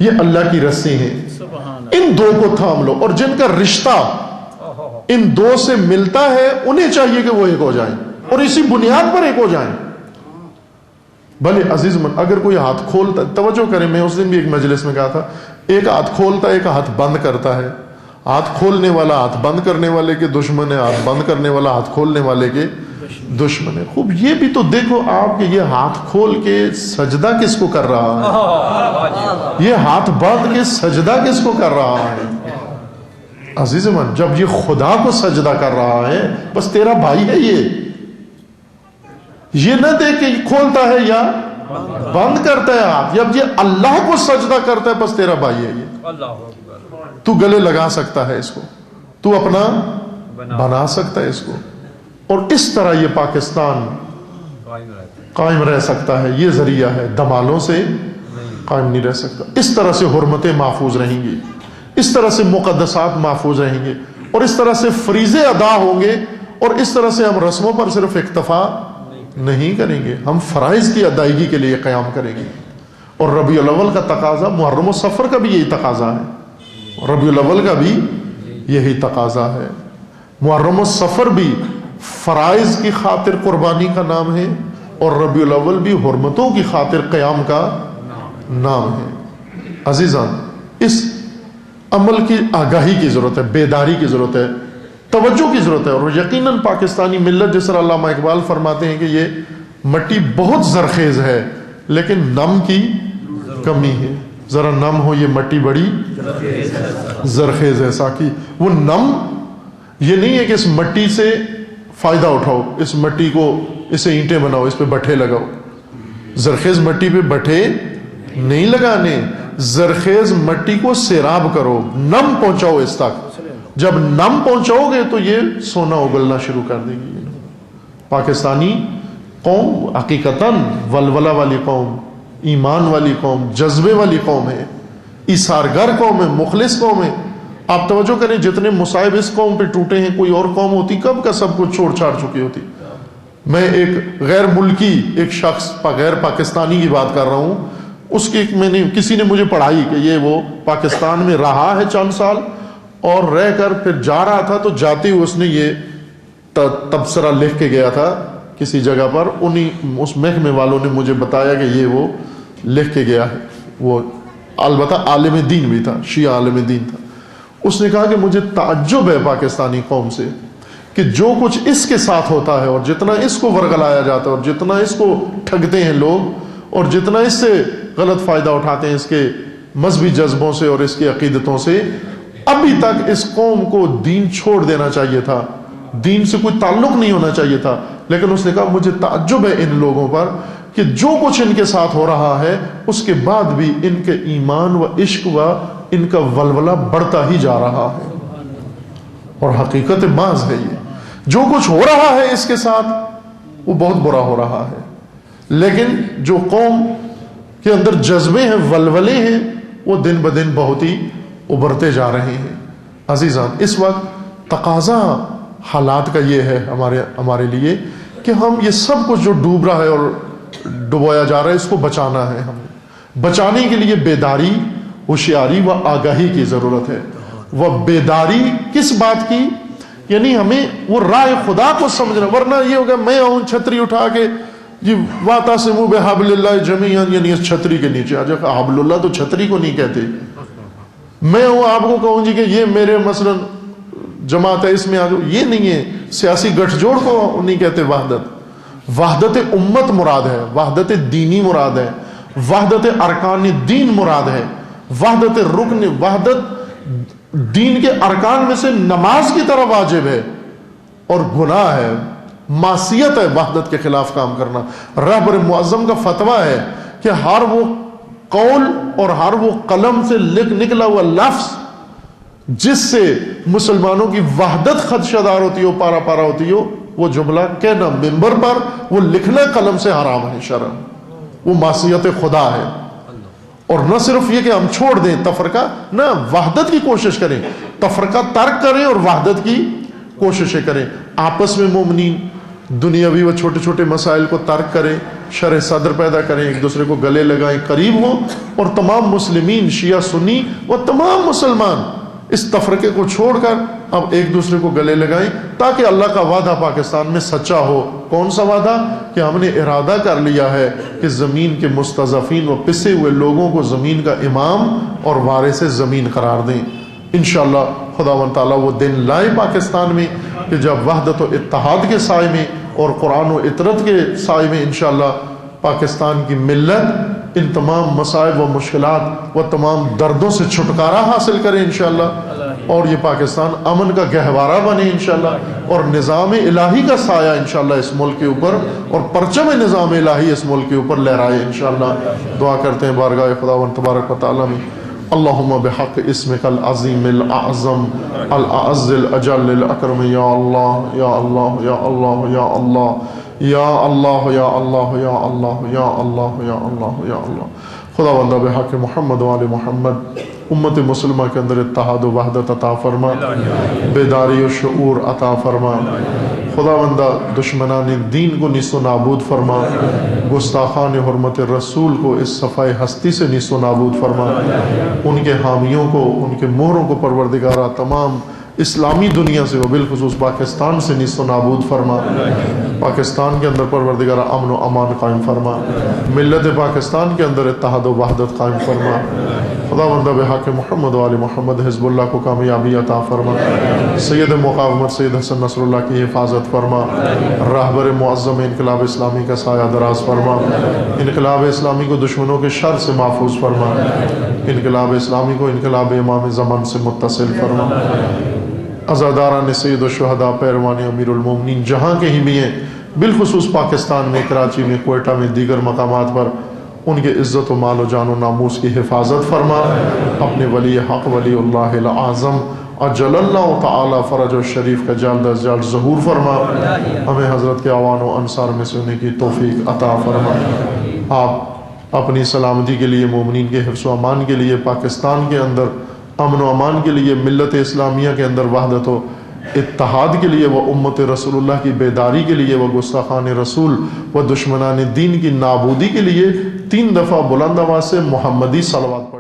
[SPEAKER 1] یہ اللہ کی رسی ہیں، ان دو کو تھام لو، اور جن کا رشتہ ان دو سے ملتا ہے انہیں چاہیے کہ وہ ایک ہو جائیں اور اسی بنیاد پر ایک ہو جائیں۔ بھلے عزیز من، اگر کوئی ہاتھ کھولتا، توجہ کریں، میں اس دن بھی ایک مجلس میں کہا تھا، ایک ہاتھ کھولتا ہے، ایک ہاتھ بند کرتا ہے، ہاتھ کھولنے والا ہاتھ بند کرنے والے کے دشمن ہے، ہاتھ بند کرنے والا ہاتھ کھولنے والے کے دشمن ہے۔ خوب یہ بھی تو دیکھو آپ کہ یہ ہاتھ کھول کے سجدہ کس کو کر رہا ہے، یہ ہاتھ باندھ کے سجدہ کس کو کر رہا ہے؟ عزیز من، جب یہ خدا کو سجدہ کر رہا ہے بس تیرا بھائی ہے، یہ نہ دیکھ کہ کھولتا ہے یا بند کرتا ہے ہاتھ، جب یہ اللہ کو سجدہ کرتا ہے بس تیرا بھائی ہے، یہ تو گلے لگا سکتا ہے اس کو، تو اپنا بنا سکتا ہے اس کو، اور اس طرح یہ پاکستان قائم رہ سکتا ہے۔ یہ ذریعہ ہے، دمالوں سے قائم نہیں رہ سکتا۔ اس طرح سے حرمتیں محفوظ رہیں گی، اس طرح سے مقدسات محفوظ رہیں گے، اور اس طرح سے فریضے ادا ہوں گے، اور اس طرح سے ہم رسموں پر صرف اکتفا نہیں کریں گے، ہم فرائض کی ادائیگی کے لیے قیام کریں گے۔ اور ربیع الاول کا تقاضا، محرم و سفر کا بھی یہی تقاضا ہے، ربیع الاول کا بھی یہی تقاضا ہے۔ محرم و سفر بھی فرائض کی خاطر قربانی کا نام ہے، اور ربیع الاول بھی حرمتوں کی خاطر قیام کا نام ہے۔ عزیزان، اس عمل کی آگاہی کی ضرورت ہے، بیداری کی ضرورت ہے، توجہ کی ضرورت ہے۔ اور یقیناً پاکستانی ملت، جس طرح علامہ اقبال فرماتے ہیں کہ یہ مٹی بہت زرخیز ہے لیکن نم کی کمی ہے، ذرا نم ہو، یہ مٹی بڑی زرخیز ہے ساقی۔ وہ نم یہ نہیں ہے کہ اس مٹی سے فائدہ اٹھاؤ، اس مٹی کو، اسے اینٹیں بناؤ، اس پہ بٹھے لگاؤ۔ زرخیز مٹی پہ بٹھے نہیں لگانے، زرخیز مٹی کو سیراب کرو، نم پہنچاؤ اس تک۔ جب نم پہنچاؤ گے تو یہ سونا اگلنا شروع کر دے گی۔ پاکستانی قوم حقیقتاً ولولہ والی قوم، ایمان والی قوم، جذبے والی قوم ہے، ایثارگر قوم ہے، مخلص قوم ہے۔ آپ توجہ کریں، جتنے مصائب اس قوم پہ ٹوٹے ہیں، کوئی اور قوم ہوتی کب کا سب کچھ چھوڑ چھاڑ چکی ہوتی۔ میں ایک غیر ملکی، ایک شخص غیر پاکستانی کی بات کر رہا ہوں، اس کی کسی نے مجھے پڑھائی کہ یہ وہ پاکستان میں رہا ہے چند سال، اور رہ کر پھر جا رہا تھا، تو جاتے ہوئے اس نے یہ تبصرہ لکھ کے گیا تھا کسی جگہ پر، اس محکمے والوں نے مجھے بتایا کہ یہ وہ لکھ کے گیا ہے۔ وہ البتہ عالم دین بھی تھا، شیعہ عالم دین تھا۔ اس نے کہا کہ مجھے تعجب ہے پاکستانی قوم سے کہ جو کچھ اس کے ساتھ ہوتا ہے، اور جتنا اس کو ورگلایا جاتا ہے، اور جتنا اس کو ٹھگتے ہیں لوگ، اور جتنا اس سے غلط فائدہ اٹھاتے ہیں، اس کے مذہبی جذبوں سے اور اس کی عقیدتوں سے، ابھی تک اس قوم کو دین چھوڑ دینا چاہیے تھا، دین سے کوئی تعلق نہیں ہونا چاہیے تھا۔ لیکن اس نے کہا مجھے تعجب ہے ان لوگوں پر کہ جو کچھ ان کے ساتھ ہو رہا ہے، اس کے بعد بھی ان کے ایمان و عشق و ان کا ولولہ بڑھتا ہی جا رہا ہے۔ اور حقیقت محض ہے، یہ جو کچھ ہو رہا ہے اس کے ساتھ وہ بہت برا ہو رہا ہے، لیکن جو قوم کے اندر جذبے ہیں، ولولے ہیں، وہ دن بدن بہت ہی ابھرتے جا رہے ہیں۔ عزیزان، اس وقت تقاضا حالات کا یہ ہے ہمارے لیے کہ ہم یہ سب کچھ جو ڈوب رہا ہے اور ڈبویا جا رہا ہے، اس کو بچانا ہے۔ ہمیں بچانے کے لیے بیداری، ہوشیاری و آگاہی کی ضرورت ہے۔ وہ بیداری کس بات کی؟ یعنی ہمیں وہ راہ خدا کو سمجھنا، ورنہ یہ ہوگا میں آؤں چھتری اٹھا کے جی واعتصموا بحبل اللہ جمیعا، یعنی اس چھتری کے نیچے آ جائے۔ حبل اللہ تو چھتری کو نہیں کہتے۔ میں ہوں آپ کو کہوں جی کہ یہ میرے مثلا جماعت ہے، اس میں آ جاؤ، یہ نہیں ہے۔ سیاسی گٹھ جوڑ کو نہیں کہتے وحدت، وحدت امت مراد ہے، وحدت دینی مراد ہے، وحدت ارکان دین مراد ہے، وحدت رکن، وحدت دین کے ارکان میں سے نماز کی طرح واجب ہے، اور گناہ ہے، معصیت ہے وحدت کے خلاف کام کرنا۔ رہبر معظم کا فتویٰ ہے کہ ہر وہ قول اور ہر وہ قلم سے نکلا ہوا لفظ جس سے مسلمانوں کی وحدت خدشدار ہوتی ہو، پارا پارا ہوتی ہو، وہ جملہ کہنا منبر پر، وہ لکھنا قلم سے حرام ہے شرعاً، وہ معصیت خدا ہے۔ اور نہ صرف یہ کہ ہم چھوڑ دیں تفرقہ، نہ وحدت کی کوشش کریں، تفرقہ ترک کریں اور وحدت کی کوششیں کریں۔ آپس میں مومنین دنیاوی و چھوٹے چھوٹے مسائل کو ترک کریں، شرح صدر پیدا کریں، ایک دوسرے کو گلے لگائیں، قریب ہوں، اور تمام مسلمین، شیعہ سنی و تمام مسلمان اس تفرقے کو چھوڑ کر اب ایک دوسرے کو گلے لگائیں، تاکہ اللہ کا وعدہ پاکستان میں سچا ہو۔ کون سا وعدہ؟ کہ ہم نے ارادہ کر لیا ہے کہ زمین کے مستضعفین و پسے ہوئے لوگوں کو زمین کا امام اور وارث زمین قرار دیں۔ انشاءاللہ خداوند تعالیٰ وہ دن لائے پاکستان میں کہ جب وحدت و اتحاد کے سائے میں اور قرآن و اطرت کے سائے میں انشاءاللہ پاکستان کی ملت ان تمام مصائب و مشکلات و تمام دردوں سے چھٹکارا حاصل کرے انشاءاللہ، اور یہ پاکستان امن کا گہوارہ بنے انشاءاللہ، اور نظام الہی کا سایہ انشاءاللہ اس ملک کے اوپر، اور پرچم نظام الہی اس ملک کے اوپر لہرائے انشاءاللہ۔ دعا کرتے ہیں بارگاہ خداوند تبارک و تعالیٰ میں، اللہم بحق اسمک العظیم الاعظم الاعز الاجل الاکرم، یا اللہ یا اللہ یا اللہ یا اللہ یا اللہ یا اللہ یا اللہ یا اللہ یا اللہ یا اللہ۔ خداوند بحق محمد و آل محمد امت مسلمہ کے اندر اتحاد و وحدت عطا فرما، بیداری و شعور عطا فرما، خداوند دشمنان دین کو نیست و نابود فرما، گستاخان حرمت رسول کو اس صفحہ ہستی سے نیست و نابود فرما، ان کے حامیوں کو، ان کے مہروں کو پروردگارہ تمام اسلامی دنیا سے و بالخصوص پاکستان سے نیست و نابود فرما، پاکستان کے اندر پروردگارہ امن و امان قائم فرما، ملت پاکستان کے اندر اتحاد و وحدت قائم فرما، خداوند بحق محمد و آل محمد حزب اللہ کو کامیابی عطا فرما، سید مقاومت سید حسن نصر اللہ کی حفاظت فرما، راہبر معظم انقلاب اسلامی کا سایہ دراز فرما، انقلاب اسلامی کو دشمنوں کے شر سے محفوظ فرما، انقلاب اسلامی کو انقلاب امام زمان سے متصل فرما، عزاداران سید الشہداء پیروان امیر المومنین جہاں کے ہی بھی ہیں، بالخصوص پاکستان میں، کراچی میں، کوئٹہ میں، دیگر مقامات پر ان کے عزت و مال و جان و ناموس کی حفاظت فرما، اپنے ولی حق ولی اللہ العظم اجل اللہ تعالی فرج و شریف کا جلد از جلد ظہور فرما، ہمیں حضرت کے اعوان و انصار میں سے ہونے کی توفیق عطا فرما۔ آپ اپنی سلامتی کے لیے، مومنین کے حفظ و امان کے لیے، پاکستان کے اندر امن و امان کے لیے، ملت اسلامیہ کے اندر وحدت و اتحاد کے لیے، و امت رسول اللہ کی بیداری کے لیے، و گستاخان رسول و دشمنان دین کی نابودی کے لیے 3 دفعہ بلند آواز سے محمدی صلوات پڑھیں۔